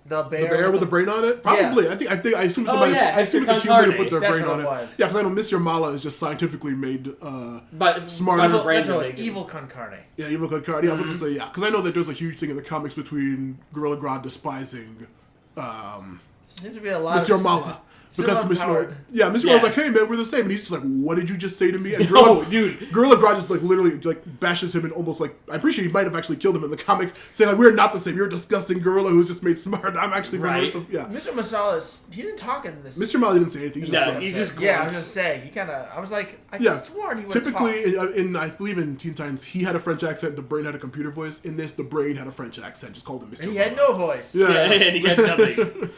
The the bear with the brain on it. Probably. I assume Oh, somebody. yeah, I assume it's a Hector human to Concardi. put their That's brain what on it it. was. Yeah, because I know Mr. Mala is just scientifically made But smarter. other brains That's are what it was. bigger. Evil Concarne. Yeah, Evil Concardi. Yeah, I was to say because I know that there's a huge thing in the comics between Gorilla Grodd despising Seems to be a lot Mr. of Mala. Because empowered. Mr. Mala's like, hey man, we're the same, and he's just like, what did you just say to me? And No, dude. Gorilla Grodd just literally bashes him and almost I'm pretty sure he might have actually killed him in the comic, saying we're not the same. You're a disgusting gorilla who's just made smart. I'm actually very Right. Mr. Masalas, he didn't talk in this. Mr. Mala didn't say anything. He just He just yeah, I grunts. was just saying. He kind of. I was like, I Yeah. sworn he would Typically, talk. in I believe in Teen Titans, he had a French accent. The brain had a computer voice. In this, the brain had a French accent. Just called him Mr. And he Mala. had no voice. Yeah. And he had nothing.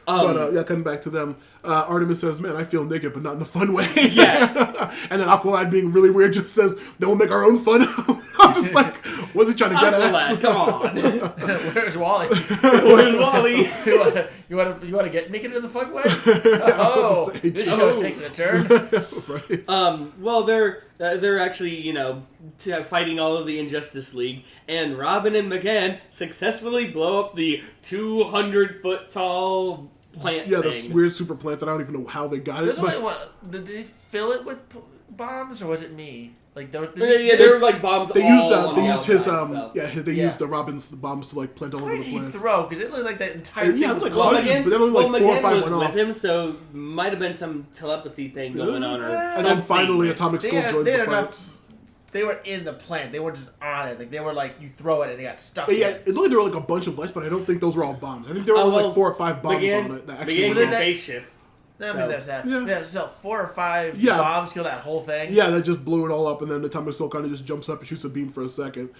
But coming back to them, Artemis says, "Man, I feel naked, but not in the fun way." Yeah. And then Aqualad, being really weird, just says, "Then we'll make our own fun." I'm just like, "What's he trying to get Aqualad, at?" come on. Where's Wally? Where's Wally? you want to get naked in the fun way? to say, This geez. show's taking a turn. Right. Well, they're actually, fighting all of the Injustice League, and Robin and McGann successfully blow up the 200-foot tall plant Yeah, thing. this weird super plant that I don't even know how they got it. There's But only did they fill it with bombs or was it me? Like they were like bombs. They all used on the his outside, they used the Robin's bombs to like plant all over the Where did he plant. throw? Because it looked like that entire thing it was was like hundreds, but then only like 4 or 5 was went with off. him, so might have been some telepathy thing going on, or And then finally, Atomic Skull joins the fight. They were in the plant. They weren't just on it. Like they were like you throw it and they got stuck. Yeah, in. it looked like there were like a bunch of lights, but I don't think those were all bombs. I think there were only like 4 or 5 bombs on it. That actually began the spaceship. I mean, there's that. Yeah. Yeah, so 4 or 5 Yeah. bombs kill that whole thing. Yeah, that just blew it all up, and then the Atomic Skull kind of just jumps up and shoots a beam for a second.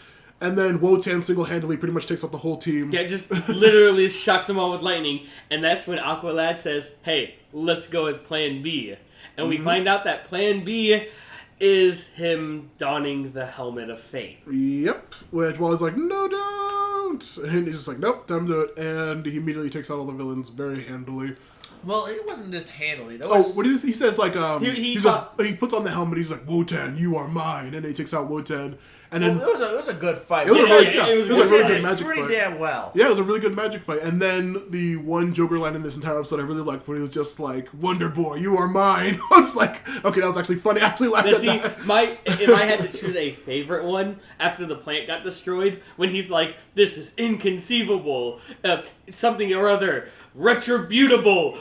And then Wotan single-handedly pretty much takes out the whole team. Yeah, just literally shocks them all with lightning, and that's when Aqualad says, "Hey, let's go with Plan B." And we find out that Plan B is him donning the helmet of fate. Yep. Which Wally's like, no, don't! And he's just like, nope, time to do it. And he immediately takes out all the villains very handily. Well, it wasn't just handily. What is he says like He he puts on the helmet. He's like, Wotan, you are mine, and then he takes out Wotan. And then it was a good fight. it was a really It good magic pretty fight. damn well. Yeah, it was a really good magic fight. And then the one Joker line in this entire episode I really liked, when he was just like, Wonder Boy, you are mine. I was like, okay, that was actually funny. I actually laughed at that. If I had to choose a favorite one after the plant got destroyed, when he's like, "This is inconceivable, something or other, retributable."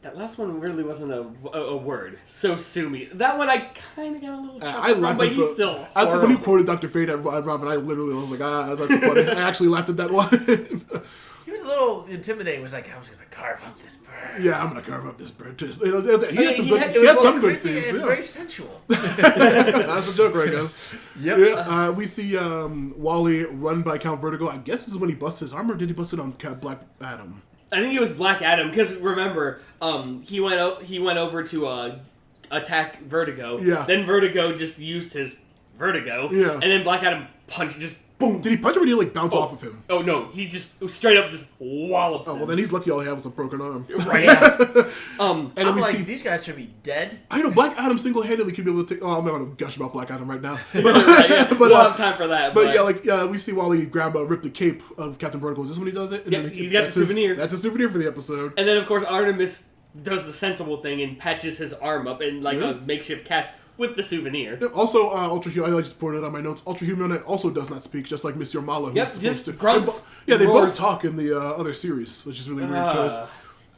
That last one really wasn't a word. So sue me. That one I kind of got a little chuckle from, but he's still horrible. When he quoted Dr. Fate at Robin, I literally was like, that's funny. I actually laughed at that one. He was a little intimidating. He was like, I was going to carve up this bird. Yeah, I'm going to carve up this bird. He had some good scenes. And yeah. very sensual. That's a joke, right, guys? Yep. Yeah, we see Wally run by Count Vertigo. I guess this is when he busts his armor. Or did he bust it on Black Adam? I think it was Black Adam, because remember, he went over to attack Vertigo. Yeah. Then Vertigo just used his Vertigo. Yeah. And then Black Adam punched, just boom. Did he punch him or did he like bounce off of him? Oh no, he just straight up just wallops him. Well then he's lucky all he had was a broken arm. Right. Yeah. And I'm we like, see these guys should be dead. I know Black Adam single-handedly could be able to take. Oh, I'm not going to gush about Black Adam right now. But, we'll have time for that. But we see Wally rip the cape of Captain Vertigo. Is this when he does it? And yeah, he's got the souvenir. That's a souvenir for the episode. And then of course Artemis does the sensible thing and patches his arm up in like a makeshift cast with the souvenir. Yep. Also, Ultra Human, I just pointed it on my notes. Ultra Human also does not speak, just like Monsieur Mala, who's supposed to. Grunts, they both roars. talk in the other series, which is really weird choice.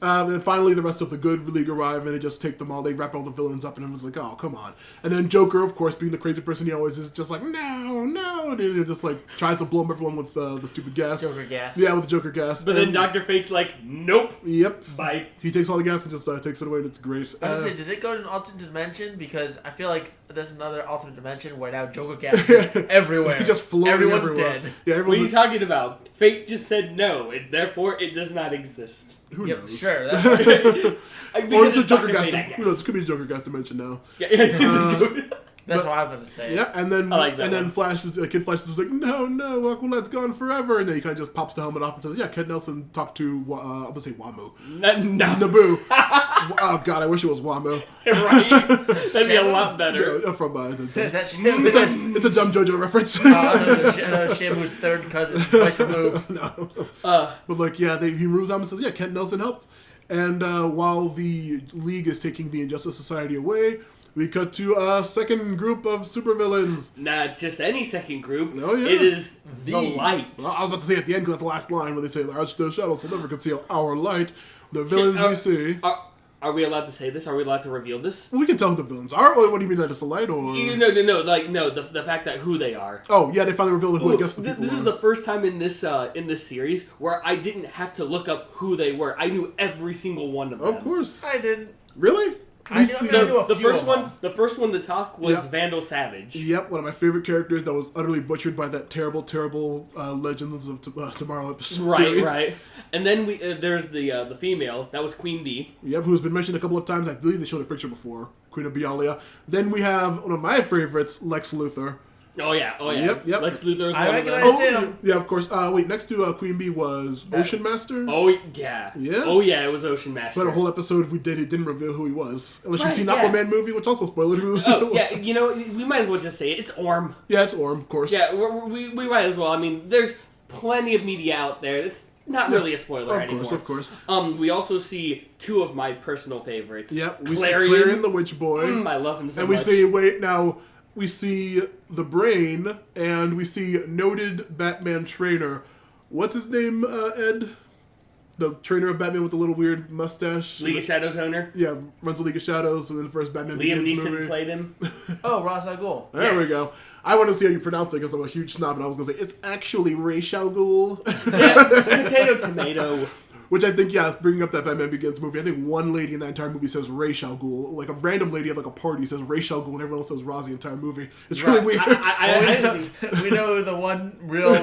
And then finally, the rest of the good league arrive, and they just take them all. They wrap all the villains up, and everyone's like, "Oh, come on!" And then Joker, of course, being the crazy person he always is, just like, "No!" And he just like tries to blow everyone with the stupid gas. Joker gas. Yeah, with the Joker gas. But then Dr. Fate's like, "Nope." Yep. Bye. He takes all the gas and just takes it away, and it's great. I was gonna say, does it go to an alternate dimension? Because I feel like there's another alternate dimension where now Joker gas is everywhere. He's just floating Everyone's everywhere. dead. Yeah, What are you talking about? Fate just said no, and therefore it does not exist. Who Yep, knows? sure. That's right. Or it's a Joker Dr. gas. Fate, I guess. Who knows? It could be a Joker gas dimension now. Yeah. That's what I'm gonna say. Yeah, and then I like that one. Flash is Kid Flash is like, no, Aqualad's gone forever, and then he kind of just pops the helmet off and says, yeah, Ked Nelson talked to I'm gonna say Wamu, No. Naboo. Oh God, I wish it was Wamu. Right? That'd be a lot better. Yeah, from Is that Shim? it's a dumb JoJo reference. Shimu's third cousin. Twice removed. No, but like, yeah, he moves on and says, yeah, Kent Nelson helped, and while the League is taking the Injustice Society away, we cut to a second group of supervillains. Not just any second group. Oh, yeah. It is the Light. Well, I was about to say at the end, because that's the last line, where they say, the shadows will never conceal our light. The villains we see. Are we allowed to say this? Are we allowed to reveal this? We can tell who the villains are. What do you mean, that it's a light, or? No. Like, no, the fact that who they are. Oh, yeah, they finally revealed who I guess the people This are. is the first time in this series where I didn't have to look up who they were. I knew every single one of them. Of course. I didn't. Really? The first one to talk was Vandal Savage. Yep, one of my favorite characters that was utterly butchered by that terrible Legends of Tomorrow series. Right. And then there's the female that was Queen Bee. Yep, who's been mentioned a couple of times. I believe they showed a picture before, Queen of Bialia. Then we have one of my favorites, Lex Luthor. Oh yeah. Yep. Lex Luthor is I one of them. recognize him. Yeah, of course. Wait, next to Queen Bee was Ocean Master. Oh yeah. Yeah? Oh yeah, it was Ocean Master. But a whole episode it didn't reveal who he was. Unless you've Right, seen yeah. Aquaman movie, which also spoiled who Oh yeah, we might as well just say it. It's Orm. Yeah, it's Orm, of course. Yeah, we might as well. I mean, there's plenty of media out there. It's not really a spoiler anymore. Of course. We also see two of my personal favorites. Yep, we see Clarion the Witch Boy. I love him so and we much. see, wait, now, we see the Brain, and we see noted Batman trainer. What's his name, Ed? The trainer of Batman with the little weird mustache. League of Shadows owner. Yeah, runs the League of Shadows, and then the first Batman Liam Begins Neeson movie. played him. Oh, Ra's al Ghul. There Yes. we go. I want to see how you pronounce it because I'm a huge snob, and I was going to say, it's actually Ra's al Ghul. Yeah, tomato. Which I think, yeah, bringing up that Batman Begins movie, I think one lady in that entire movie says Ra's al Ghul. Like, a random lady at, like, a party says Ra's al Ghul, and everyone else says Ra's the entire movie. It's really weird. We know who the one real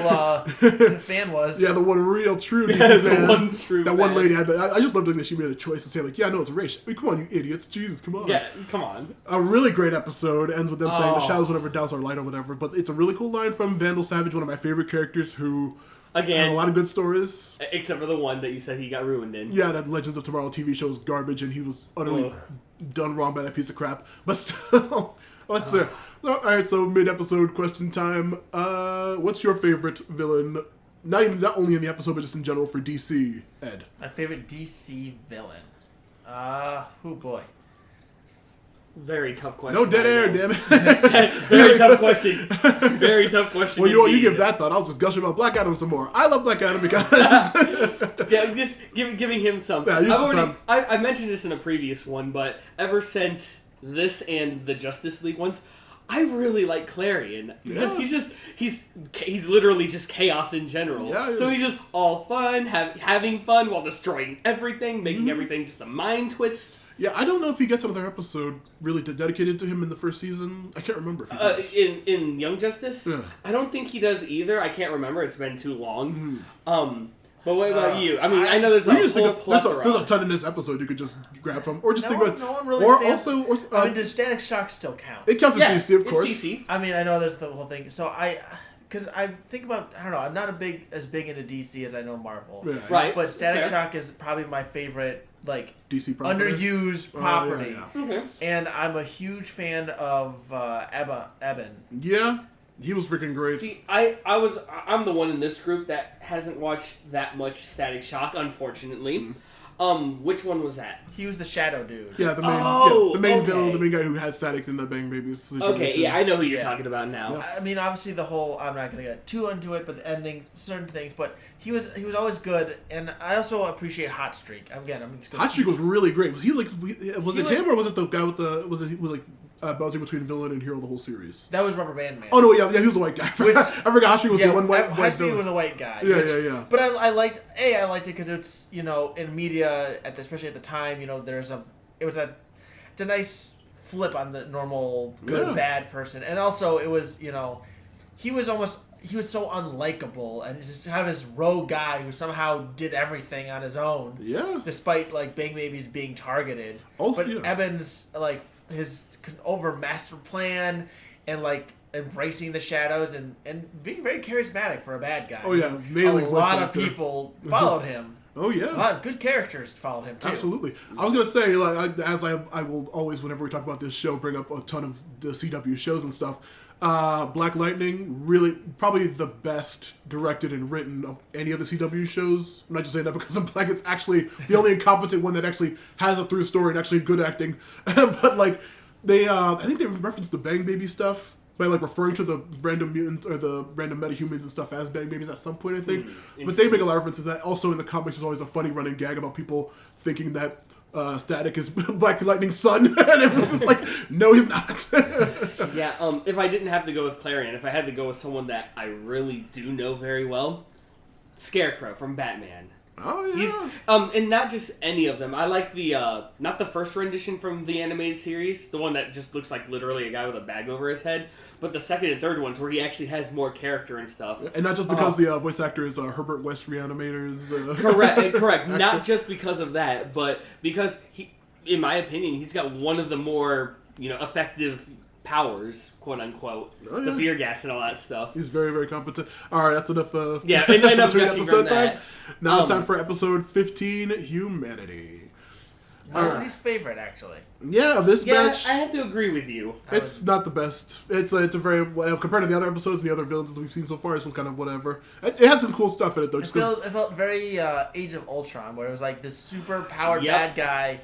fan was. Yeah, the one real true DC The fan. one true that one fan. lady had. I just loved that she made a choice to say, like, yeah, no, it's Ra's. I mean, come on, you idiots. Jesus, come on. Yeah, come on. A really great episode ends with them saying, the Oh. shadows will never douse our light or whatever. But it's a really cool line from Vandal Savage, one of my favorite characters who had a Again, lot of good stories. except for the one that you said he got ruined in. Yeah, that Legends of Tomorrow TV show is garbage, and he was utterly Ugh. done wrong by that piece of crap. But still, let's see. All right, so mid-episode question time. What's your favorite villain? Not only in the episode, but just in general for DC, Ed. My favorite DC villain. Oh boy. Very tough question. No dead I air, know. damn it. Very tough question. Very tough question. Well, you indeed. give that thought. I'll just gush about Black Adam some more. I love Black Adam because Yeah, just giving him some. Yeah, use some time. I mentioned this in a previous one, but ever since this and the Justice League ones, I really like Clarion. Yeah. He's literally just chaos in general. Yeah. So he's just all fun, having fun while destroying everything, making Mm-hmm. everything just a mind twist. yeah, I don't know if he gets another episode really dedicated to him in the first season. I can't remember if he does. In Young Justice, Yeah. I don't think he does either. I can't remember. It's been too long. Mm-hmm. But what about you? I mean, I know there's You a can just think whole of, plethora. there's a ton in this episode you could just grab from, or just No think about. one really or stands- also, I mean, does Static Shock still count? it counts as Yeah, DC, of it's course. DC. I mean, I know there's the whole thing. So because I think about, I don't know, I'm not as big into DC as I know Marvel. Yeah, Right. But Static Fair. Shock is probably my favorite, like, DC property. underused Oh, property. yeah. Okay. And I'm a huge fan of Eben. Yeah, he was freaking great. See, I'm the one in this group that hasn't watched that much Static Shock, unfortunately. Which one was that? He was the Shadow Dude. Yeah, the main, Oh, the main okay. villain, the main guy who had Static in the Bang Babies situation. Okay, yeah, I know who you're Yeah. talking about now. Yeah. I mean, obviously the whole, I'm not going to get too into it, but the ending, certain things, but he was always good, and I also appreciate Hot Streak. Again, I'm just going Hot Streak was really great. Was he like? Was it was- him or was it the guy with the? Was it like bouncing between villain and hero the whole series? That was Rubber Band Man. Oh no, yeah, he was the white guy. I forgot Hot Streak was the one white Hot Streak villain. was the white guy. Yeah, yeah. But I liked it because it's, in media, especially at the time, it's a nice flip on the normal good, Yeah. bad person. And also it was, he was so unlikable and just kind of this rogue guy who somehow did everything on his own. Yeah. Despite, like, Bang Babies being targeted. Also, but yeah. Eben's, like, his over master plan and, like, embracing the shadows and being very charismatic for a bad guy. Oh, yeah, amazing A voice lot of actor. people followed him. Oh A yeah. lot of good characters followed him, too. Absolutely. I was gonna say, like, I will always, whenever we talk about this show, bring up a ton of the CW shows and stuff. Black Lightning, really, probably the best directed and written of any of the CW shows. I'm not just saying that because I'm black. It's actually the only incompetent one that actually has a through story and actually good acting. But like, I think they referenced the Bang Baby stuff by like referring to the random mutant or the random metahumans and stuff as Bang Babies at some point, I think. But they make a lot of references that also in the comics there's always a funny running gag about people thinking that Static is Black Lightning's son, and everyone's just like, no, he's not. Yeah, if I didn't have to go with Clarion, if I had to go with someone that I really do know very well, Scarecrow from Batman. Oh yeah. He's and not just any of them. I like the not the first rendition from the animated series, the one that just looks like literally a guy with a bag over his head, but the second and third ones where he actually has more character and stuff. And not just because the voice actor is Herbert West Reanimators. Correct. Not just because of that, but because he, in my opinion, he's got one of the more effective powers, quote unquote, Oh, yeah. the fear gas and all that stuff. He's very, very competent. All right, that's enough. Yeah, enough between gushing episode from time. that. Now it's time for episode 15, Humanity. Nobody's favorite, actually. Yeah, this Yeah, match. I have to agree with you. It's not the best. It's a very compared to the other episodes and the other villains that we've seen so far. This one's kind of whatever. It has some cool stuff in it though. It felt very Age of Ultron, where it was like this super powered Yep. bad guy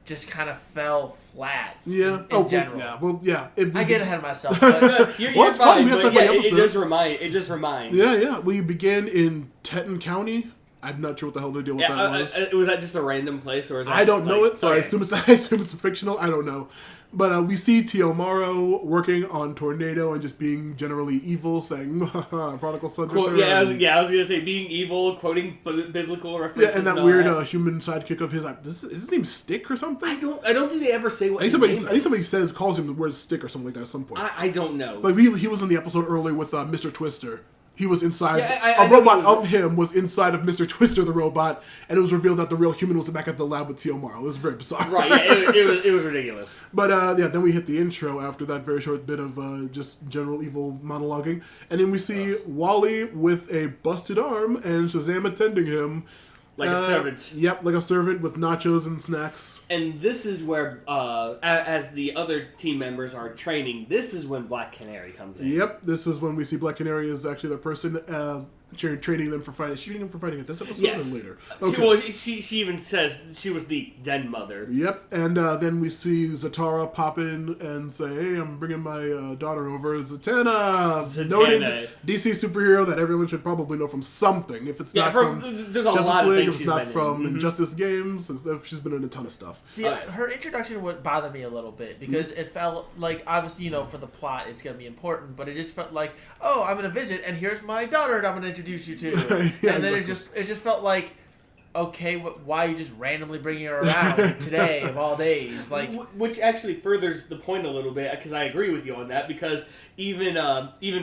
just kind of fell flat. Yeah. In general. Yeah. Well, yeah. I get ahead of myself. But You're it's fun. fine, We have to but talk about it episodes. does remind. Yeah. We begin in Teton County. I'm not sure what the hell the deal with that was. Was that just a random place, or is that, I don't know it, so okay. I assume it's fictional. I don't know. But we see Teomaro working on Tornado and just being generally evil, saying, prodigal son Quote, return. I was going to say being evil, quoting biblical references. Yeah, and that weird human sidekick of his. Is his name Stick or something? I don't think they ever say what I his think name somebody is. calls him the word Stick or something like that at some point. I don't know. But he was in the episode earlier with Mr. Twister. He was inside. Yeah, a robot of him was inside of Mr. Twister, the robot, and it was revealed that the real human was back at the lab with Teomaro. It was very bizarre. Right, yeah, it was ridiculous. But then we hit the intro after that very short bit of just general evil monologuing. And then we see Wally with a busted arm and Shazam attending him. Like a servant. Yep, like a servant with nachos and snacks. And this is where, as the other team members are training, this is when Black Canary comes in. Yep, this is when we see Black Canary is actually the person training them for fighting. Shooting them for fighting at this episode or later? Okay. She even says she was the den mother. Yep, and then we see Zatara pop in and say, "Hey, I'm bringing my daughter over, Zatanna, noted DC superhero that everyone should probably know from something. If it's not from Justice League, if it's not from Injustice Games, she's been in a ton of stuff." See, her introduction would bother me a little bit because it felt like, obviously, for the plot, it's going to be important, but it just felt like, oh, I'm going to visit, and here's my daughter that I'm going to introduce you to. Yeah, and then exactly. it just felt like, okay, why are you just randomly bringing her around today of all days? Like, which actually furthers the point a little bit, because I agree with you on that, because even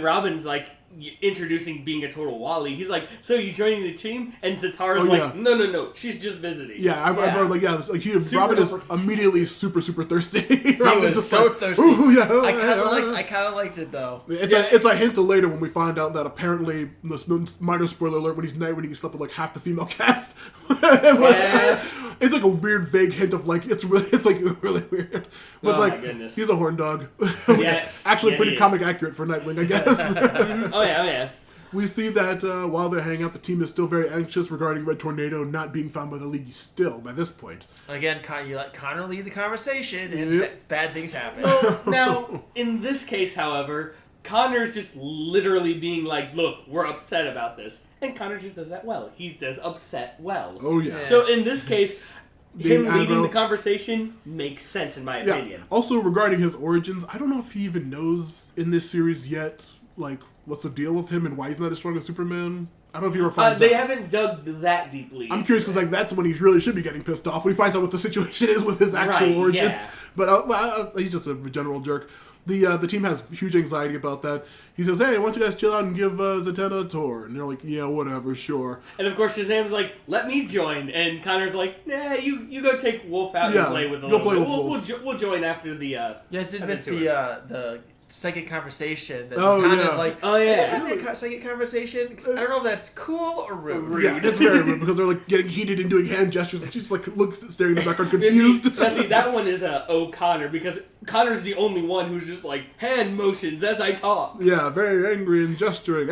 Robin's like introducing being a total Wally. He's like, "So you joining the team?" And Zatara's no, she's just visiting. Yeah, I remember, Robin is immediately super thirsty. He was just so thirsty. I kind of liked it though. It's a hint to later when we find out that apparently, this minor spoiler alert, when he slept with like half the female cast. It's like a weird vague hint of like it's like really weird. But my goodness. He's a horn dog. Actually pretty comic accurate for Nightwing, I guess. Oh yeah. We see that while they're hanging out, the team is still very anxious regarding Red Tornado not being found by the League still by this point. Again, you let Connor lead the conversation, and bad things happen. Now, in this case, however, Connor's just literally being like, "Look, we're upset about this." And Connor just does that well. He does upset well. Oh, yeah. So in this case, him leading aggro. the conversation makes sense, in my opinion. Also, regarding his origins, I don't know if he even knows in this series yet, like, what's the deal with him and why he's not as strong as Superman. I don't know if he ever finds out. They haven't dug that deeply. I'm curious because that's when he really should be getting pissed off, when he finds out what the situation is with his actual origins. Yeah. But he's just a general jerk. The team has huge anxiety about that. He says, "Hey, why don't you guys chill out and give Zatanna a tour?" And they're like, "Yeah, whatever, sure." And of course, Shazam's like, "Let me join." And Connor's like, "Nah, you go take Wolf out and play with a little bit. We'll join after the." You guys didn't miss the second conversation that Zatanna's like, let's have a second conversation. I don't know if that's cool or rude. Yeah, it's very rude because they're like getting heated and doing hand gestures, and she's like staring in the background confused. See, that one is O'Connor because Connor's the only one who's just like hand motions as I talk. Yeah, very angry and gesturing.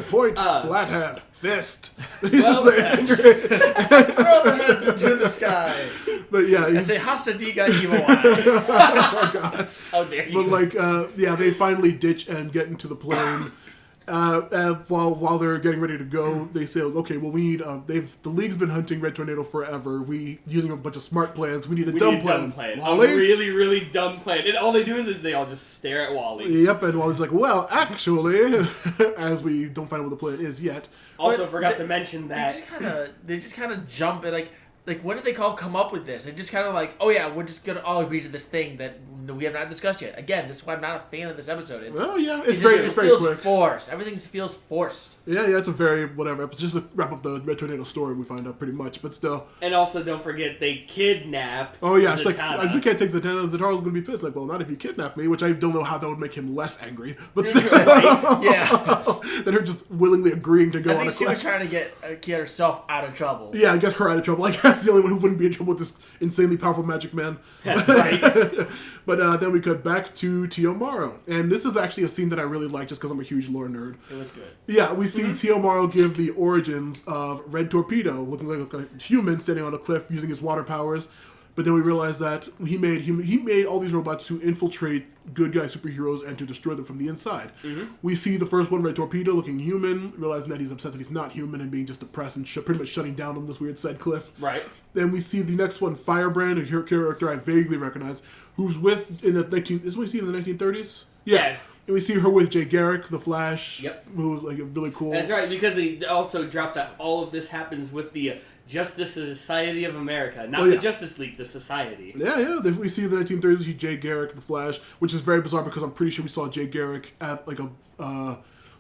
Point, flat hand, fist. He's just like angry. Throw the hands into the sky. But yeah, and say Hasadiga evil eye. Oh god. How dare you? But they finally ditch and get into the plane. While they're getting ready to go, they say, "Okay, well, we need." The League's been hunting Red Tornado forever. We using a bunch of smart plans. We need a dumb plan. Wally? A really, really dumb plan. And all they do is they all just stare at Wally. Yep, and Wally's like, "Well, actually," as we don't find out what the plan is yet. Also, forgot to mention that they just kind of jump at like what did they come up with this? They just kind of like, oh yeah, we're just gonna all agree to this thing that we have not discussed yet. Again, this is why I'm not a fan of this episode. It feels quick. Forced. Everything feels forced. Yeah, it's a very whatever episode. Just to wrap up the Red Tornado story, we find out pretty much, but still. And also, don't forget they kidnapped. Oh yeah, it's Zatanna. like we can't take Zatanna. Zatanna's gonna be pissed. Like, well, not if you kidnap me, which I don't know how that would make him less angry. But still, than her just willingly agreeing to go on a quest. She was trying to get herself out of trouble. Yeah, get her out of trouble. I guess the only one who wouldn't be in trouble with this insanely powerful magic man. Right. But But then we cut back to Teomaro. And this is actually a scene that I really like just because I'm a huge lore nerd. It was good. Yeah, we see Teomaro give the origins of Red Torpedo, looking like a human standing on a cliff using his water powers. But then we realize that he made all these robots to infiltrate good guy superheroes and to destroy them from the inside. We see the first one, Red Torpedo, looking human, realizing that he's upset that he's not human and being just depressed and pretty much shutting down on this weird side cliff. Right. Then we see the next one, Firebrand, a character I vaguely recognize, who's with in the 1930s? Yeah. And we see her with Jay Garrick, the Flash. Yep. Who's like really cool. That's right, because they also dropped that all of this happens with the Justice Society of America. Not the Justice League, the Society. Yeah. We see in the 1930s, we see Jay Garrick, the Flash, which is very bizarre because I'm pretty sure we saw Jay Garrick at like a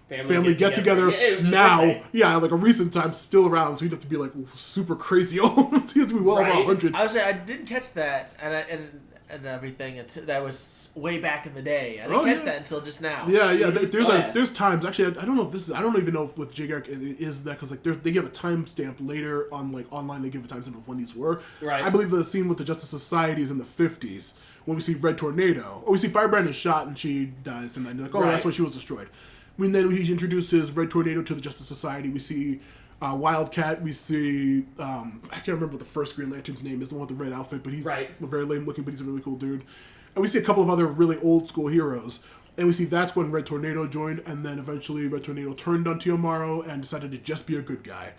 family get-together now. Yeah, like a recent time, still around, so he'd have to be like super crazy old. He'd have to be well over 100. I would say I didn't catch that, and everything. That was way back in the day. I didn't catch that until just now. Yeah. There's times. Actually, I don't know if this is. I don't even know if with Jay Garrick it is that because like they give a timestamp later on like online. They give a timestamp of when these were. Right. I believe the scene with the Justice Society is in the 50s when we see Red Tornado. We see Firebrand is shot and she dies, and then like that's when she was destroyed. Then he introduces Red Tornado to the Justice Society. We see Wildcat. We see I can't remember what the first Green Lantern's name is, the one with the red outfit, but he's very lame looking, but he's a really cool dude. And we see a couple of other really old school heroes. And we see that's when Red Tornado joined, and then eventually Red Tornado turned on Teomaro and decided to just be a good guy.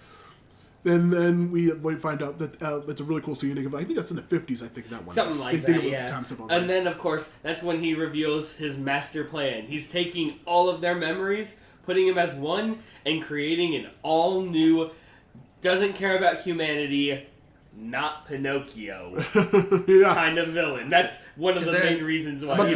And then we find out that it's a really cool scene. I think that's in the 50s, I think, that one. Something like that, yeah. And then, of course, that's when he reveals his master plan. He's taking all of their memories, putting them as one, and creating an all-new, doesn't care about humanity, not Pinocchio kind of villain. That's one of the main reasons why no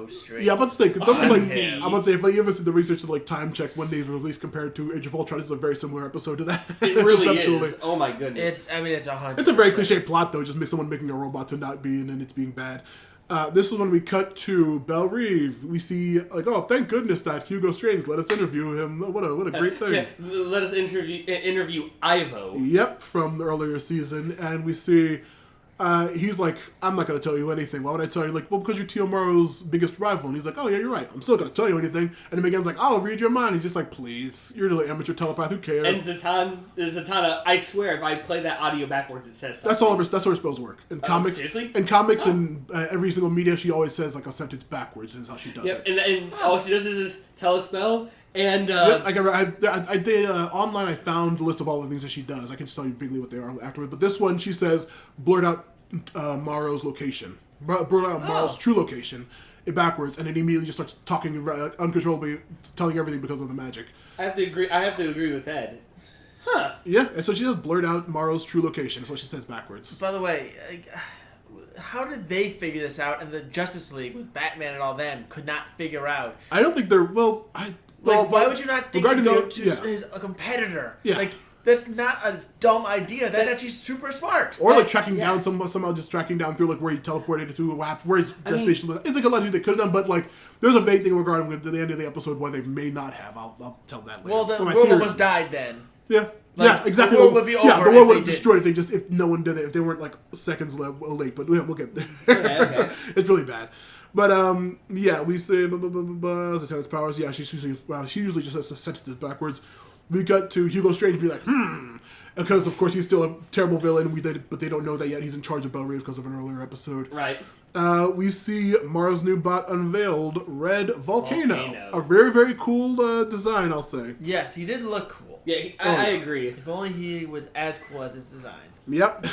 strings. Yeah, I'm about to say, could someone I'm about to say, if you ever see the research to like time check when they released compared to Age of Ultron, this is a very similar episode to that. It really is. Oh my goodness. It's 100%. It's a very cliche plot though, just make someone making a robot to not be and it's being bad. This is when we cut to Belle Reve. We see, like, oh, thank goodness that Hugo Strange let us interview him. What a great thing. Let us interview Ivo. Yep, from the earlier season. And we see, he's like, I'm not going to tell you anything. Why would I tell you? Like, well, because you're Teomaro's biggest rival. And he's like, oh, yeah, you're right. I'm still going to tell you anything. And then Megan's like, I'll read your mind. He's just like, please. You're an amateur telepath. Who cares? And Zatanna, I swear, if I play that audio backwards, it says something. That's how her spells work. In comics, seriously? In comics and every single media, she always says, like, a sentence backwards is how she does it. And all she does is tell a spell. And online I found the list of all the things that she does. I can just tell you vaguely what they are afterwards. But this one, she says, blurt out Morrow's location. Blurt out Morrow's true location backwards, and then he immediately just starts talking uncontrollably, telling everything because of the magic. I have to agree with Ed. Huh. Yeah, and so she just blurt out Morrow's true location. That's what she says backwards. By the way, how did they figure this out, and the Justice League with Batman and all them could not figure out? I don't think they're why would you not think to go to a competitor? Yeah. Like, that's not a dumb idea. That's actually super smart. Or like tracking down somehow just tracking down through like where he teleported to, where his destination was. It's like a lot of things they could have done, but like there's a vague thing regarding the end of the episode why they may not have. I'll tell that later. Well, the world almost died then. Yeah. Exactly. The world would be over. Yeah, the world would have destroyed if no one did it, if they weren't like seconds late. But we'll get there. Okay. It's really bad. But we say Zatanna's powers. Yeah, she usually just has to sense this backwards. We got to Hugo Strange be like, because of course he's still a terrible villain. But they don't know that yet. He's in charge of Belle Reve because of an earlier episode. Right. We see Mara's new bot unveiled, Red Volcano. A very, very cool design, I'll say. Yes, he did look cool. Yeah, I agree. If only he was as cool as his design. Yep.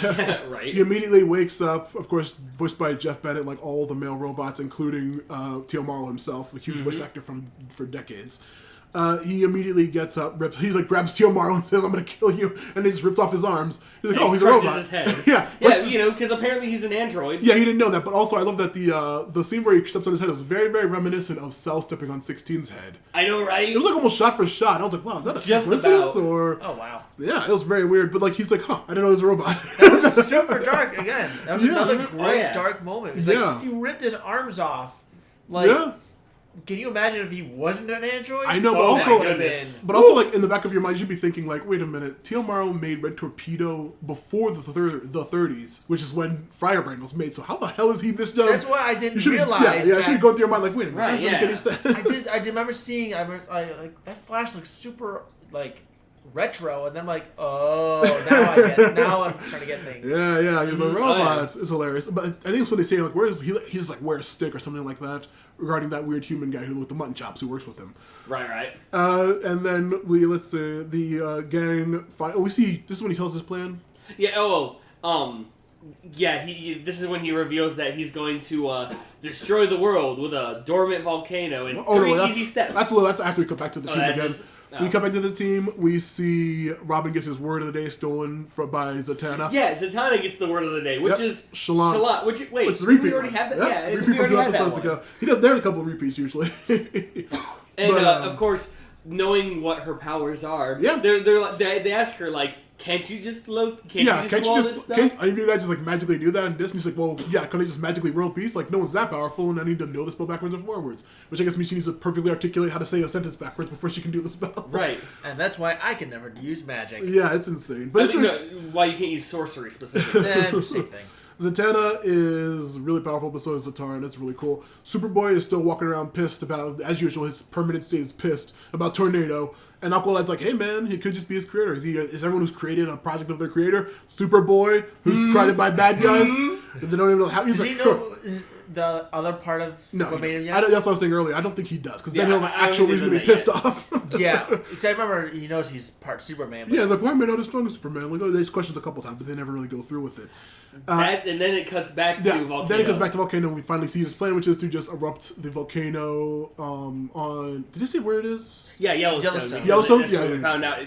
Right. He immediately wakes up, of course, voiced by Jeff Bennett, like all the male robots, including Teomaro himself, a huge voice actor for decades. He immediately gets up, he like grabs Teomaro and says, "I'm going to kill you," and he just rips off his arms. He's like, "Oh, he's a robot." His head. Yeah, because apparently he's an android. Yeah, he didn't know that, but also I love that the scene where he steps on his head was very, very reminiscent of Cell stepping on 16's head. I know, right? It was like almost shot for shot. I was like, "Wow, is that a coincidence?" Or oh wow, yeah, it was very weird. But like, he's like, "Huh, I didn't know he was a robot." That was super dark again. That was another great dark moment. It's like he ripped his arms off, like. Yeah. can you imagine if he wasn't an android? I know, but Oh also, my goodness. but also, like in the back of your mind, you should be thinking, like, wait a minute, T.L. Morrow made Red Torpedo before the 30s, which is when Firebrand was made. So how the hell is he this young? That's what I didn't realize. Yeah, I should go through your mind like, wait a minute, Right, that doesn't make any sense. I remember seeing. Like that Flash looks super like retro, and then I'm like, oh, now I get it. Now I'm starting to get things. Yeah, he's a robot. Oh, yeah. It's hilarious. But I think it's what they say, like, where is he's like, wear a stick or something like that, regarding that weird human guy with the mutton chops who works with him. Right. And then let's say the gang fight. Oh, we see, this is when he tells his plan. Yeah, this is when he reveals that he's going to destroy the world with a dormant volcano in easy steps. That's after we come back to the team again. Oh. We come back to the team. We see Robin gets his word of the day stolen by Zatanna. Yeah, Zatanna gets the word of the day, which is Shallant. Which is a did repeat. we already have that? Yeah, repeat we from already two had that episodes one. ago. There's a couple of repeats usually. And But, of course, knowing what her powers are, Yeah. they ask her like, can't you just do all this stuff? Can't any of you guys just like magically do that? And Disney's like, well, yeah, can I just magically world peace? Like, no one's that powerful, and I need to know the spell backwards and forwards. Which I guess means she needs to perfectly articulate how to say a sentence backwards before she can do the spell. Right. And that's why I can never use magic. Yeah, it's insane. But Why you can't use sorcery specifically? Same thing. Zatanna is really powerful, but so is Zatara, and it's really cool. Superboy is still walking around pissed about, as usual, his permanent state is pissed about Tornado. And Aqualad's like, hey man, he could just be his creator. Is everyone who's created a project of their creator? Superboy, who's created by bad guys? They don't even know how. Does he know the other part of Romania yet? That's what I was saying earlier. I don't think he does, because then he'll have an I actual don't reason to be think pissed off. Yeah, because I remember he knows he's part Superman. But Yeah, he's like, why am I not as strong as Superman? Like, they ask questions a couple times, but they never really go through with it. And then it cuts back to Volcano. Then it goes back to Volcano, and we finally see his plan, which is to just erupt the volcano on... Did they say where it is? Yeah, Yellowstone. Yellowstone's, That's where we found out.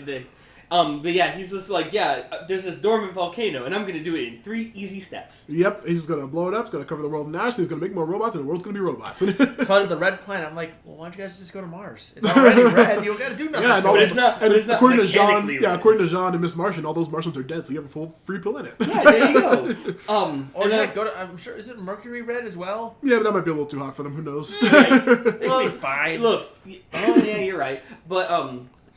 But yeah, he's just like, there's this dormant volcano, and I'm going to do it in 3 easy steps. Yep, he's going to blow it up, he's going to cover the world in ash, he's going to make more robots, and the world's going to be robots. called it the Red Planet. I'm like, well, why don't you guys just go to Mars? It's already red. You don't got to do nothing. Yeah, But it's not according to mechanically Jean, red. according to Jean and Miss Martian, all those Martians are dead, so you have a full free planet. Yeah, there you go. Or like go to, I'm sure, is it Mercury red as well? Yeah, but that might be a little too hot for them, who knows? Right. They'll be fine. Look, yeah, you're right. But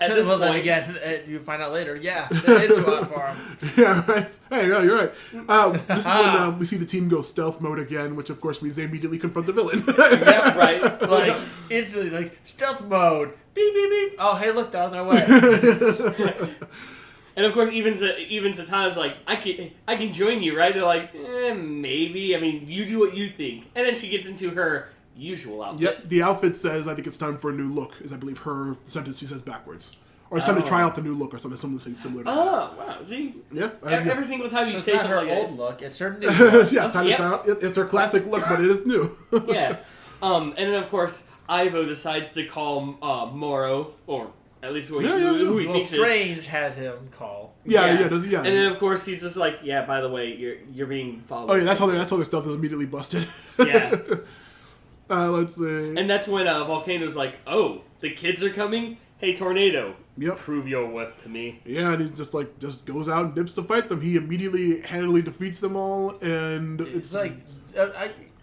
at this well, point, then again, you find out later. Yeah, that is too hot for him. Yeah, right. Hey, yeah, you're right. This is when we see the team go stealth mode again, which of course means they immediately confront the villain. yeah, right. Like instantly, like stealth mode. Beep beep beep. Oh, hey, look, they're on their way. And of course, even Zatanna's like, I can join you, right? They're like, maybe. I mean, you do what you think. And then she gets into her usual outfit. Yep, the outfit says, I think it's time for a new look, is I believe her sentence she says backwards. Or it's time to try out the new look or something similar to that. Oh, wow. See? Yeah. Every single time So you it's say not something her like old this. look. It's her new look. Yeah, time Yep. to try out. It's her classic look, but it is new. Yeah. And then, of course, Ivo decides to call Morrow, or at least who he Well, thinks is. Strange has him call. Yeah, does he? Yeah. And then, of course, he's just like, yeah, by the way, you're being followed. Oh, yeah, that's how their stuff is immediately busted. Yeah. Let's see. And that's when Volcano's like, oh, the kids are coming? Hey, Tornado. Yep. Prove your worth to me. Yeah, and he just goes out and dips to fight them. He immediately handily defeats them all, and It's like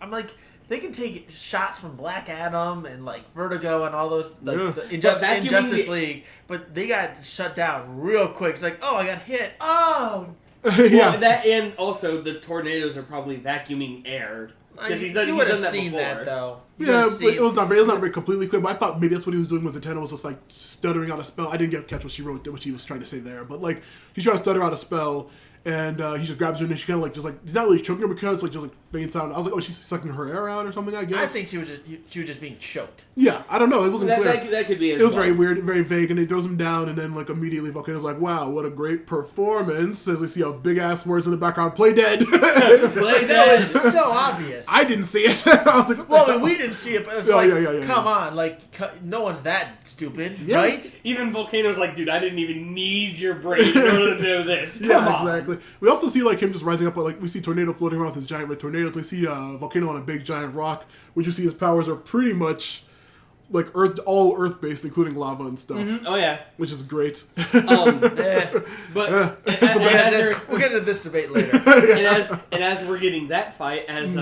I'm like, they can take shots from Black Adam and like Vertigo and all those the Injustice League, but they got shut down real quick. It's like, oh, I got hit. Oh, yeah. Well, that and also the tornadoes are probably vacuuming air. You would have seen that though. Yeah, but it was not very completely clear. But I thought maybe that's what he was doing when Zatanna was just like stuttering out a spell. I didn't catch what she wrote, what she was trying to say there. But like he's trying to stutter out a spell, and he just grabs her and she kind of he's not really choking her, but kind of just faints out. I was like, oh, she's sucking her air out or something. I guess. I think she was just being choked. Yeah, I don't know. It wasn't clear. That could be. It was very weird, very vague, and he throws him down, and then immediately Volcano's like, "Wow, what a great performance!" As we see a big ass words in the background, "Play dead." That was so obvious. I didn't see it. I was like, well, I mean, we didn't see it, but it was come on, no one's that stupid, right? Even Volcano's like, dude, I didn't even need your brain in order to know this. Come on. Exactly. We also see him just rising up, we see Tornado floating around with his giant red tornadoes. We see Volcano on a big giant rock, which you see his powers are pretty much all Earth based, including lava and stuff. Mm-hmm. Oh yeah, which is great. But we'll get into this debate later. and as we're getting that fight, as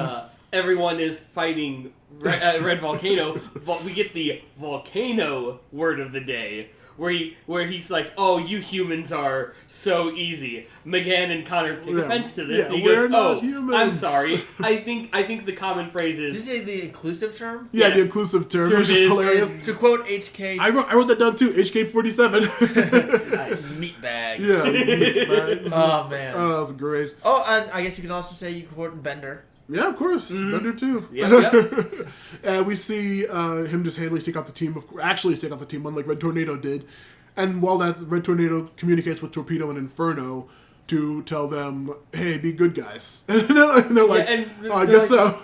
everyone is fighting Red Volcano, but we get the volcano word of the day. Where he's like, oh, you humans are so easy. McGann and Connor take offense to this. Yeah, and he goes, not oh, humans. I'm sorry. I think the common phrase is... Did you say the inclusive term? Yeah, the inclusive term, which is hilarious. To quote HK... I wrote that down too, HK47. Nice. Meat bags. Yeah, meat bags. Oh, man. Oh, that was great. Oh, and I guess you can also say you quote Bender. Yeah, of course. Bender too. Yep. And we see him just handily take out the team. Actually take out the team, unlike Red Tornado did. And while that Red Tornado communicates with Torpedo and Inferno to tell them, hey, be good guys. And they're like, I guess so.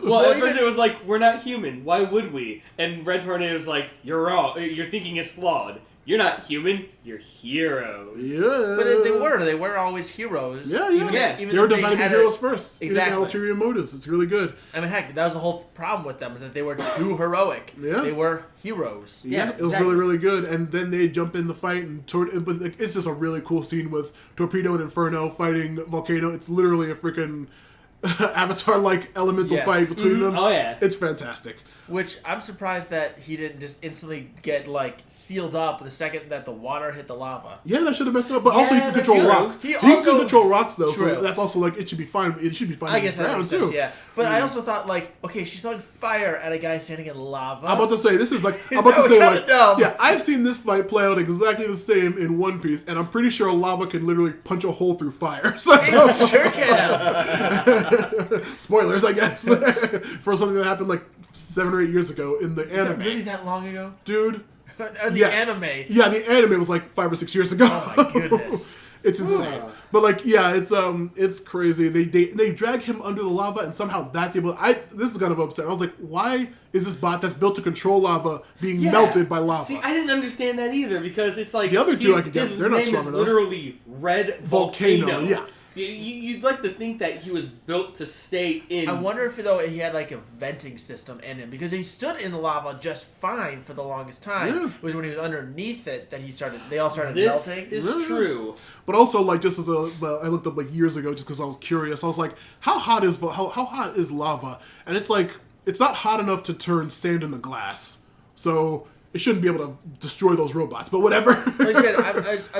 Well, at first it was like, we're not human. Why would we? And Red Tornado's like, you're wrong. Your thinking is flawed. You're not human. You're heroes. Yeah. But they were always heroes. Yeah. Even They were designed to be heroes first. Exactly. Even the ulterior motives. It's really good. I mean, heck, that was the whole problem with them, is that they were too heroic. Yeah. They were heroes. Yeah, it was really, really good. And then they jump in the fight, and but it's just a really cool scene with Torpedo and Inferno fighting Volcano. It's literally a freaking Avatar-like elemental fight between them. Oh, yeah. It's fantastic. Which I'm surprised that he didn't just instantly get like sealed up the second that the water hit the lava. Yeah, that should have messed it up. But also, you can that's control true. rocks. He can also- control rocks though, True. so that's also like it should be fine. It should be fine. I guess that ground makes sense, too. yeah. But I also thought like, okay, she's throwing fire at a guy standing in lava. I'm about to say this is like That was kinda dumb. yeah, I've seen this fight play out exactly the same in One Piece, and I'm pretty sure lava can literally punch a hole through fire. So It sure can. spoilers, I guess, for something that happened like 7 or 8 years ago in the Is that anime. really that long ago? Dude. The anime. Yeah, the anime was like 5 or 6 years ago. Oh my goodness. It's insane. But like, yeah, it's crazy. They drag him under the lava, and somehow that's able. This is kind of upset. I was like, why is this bot that's built to control lava being melted by lava? See, I didn't understand that either, because it's like The other two I could guess, they're not strong his enough. literally Red Volcano. Yeah. You'd like to think that he was built to stay in. I wonder if though he had like a venting system in him, because he stood in the lava just fine for the longest time. Yeah. It was when he was underneath it that they all started This melting. is Yeah. true. But also, like, just as I looked up like years ago, just because I was curious. I was like, how hot is lava? And it's like, it's not hot enough to turn sand into glass. So it shouldn't be able to destroy those robots. But whatever. Like I said,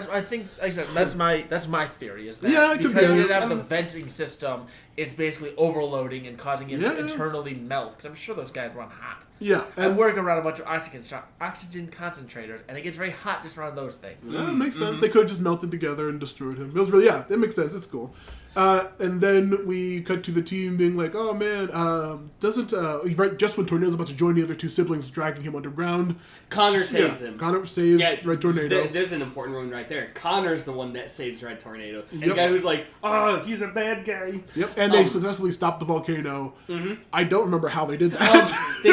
I think, like I said, that's my theory. Is that Yeah, it could because be. you have the venting system, it's basically overloading and causing it to Yeah. internally melt. Because I'm sure those guys run hot. Yeah, I work around a bunch of oxygen concentrators, and it gets very hot just around those things. Yeah, it makes sense. They could have just melted together and destroyed him. It was really, that makes sense. It's cool. And then we cut to the team being like, oh man, right, just when Tornado's about to join the other two siblings, dragging him underground. Connor saves him. Connor saves Red Tornado. There's an important one right there. Connor's the one that saves Red Tornado. And the Yep. guy who's like, oh, he's a bad guy. Yep, and they successfully stopped the volcano. Mm-hmm. I don't remember how they did that. They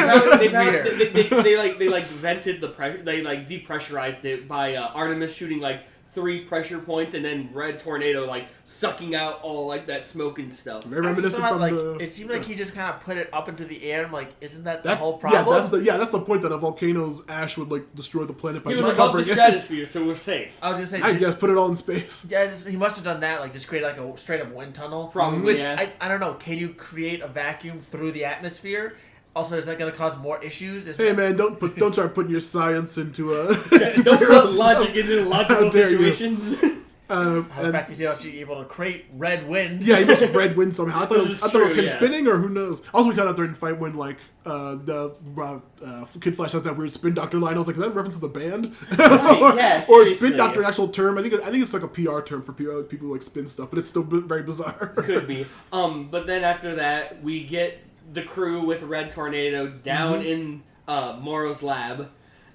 vented the pressure. They like depressurized it by Artemis shooting like 3 pressure points, and then Red Tornado like sucking out all like that smoke and stuff. Very I just reminiscent thought, from like, the. it seemed like he just kind of put it up into the air. I'm like, isn't that the That's whole problem? that's the point that a volcano's ash would like destroy the planet by He was just above the covering it. stratosphere, so we're safe. I was just saying. I guess put it all in space. Yeah, he must have done that, like just create like a straight up wind tunnel. Probably, Which yeah. I don't know. Can you create a vacuum through the atmosphere? Also, is that going to cause more issues? Hey man, don't try putting your science into a. Don't put logic into How logical dare you. situations. The and- fact he's actually able to create red wind. Yeah, he must have red wind somehow. I thought it was true, him yeah. spinning, or who knows. Also, we got out there and fight when like Kid Flash has that weird spin doctor line. I was like, is that a reference to the band? Right, yes, or seriously. spin doctor, an actual term. I think it's like a PR term for people who like spin stuff, but it's still very bizarre. Could be. But then after that, we get the crew with Red Tornado down in Morrow's lab,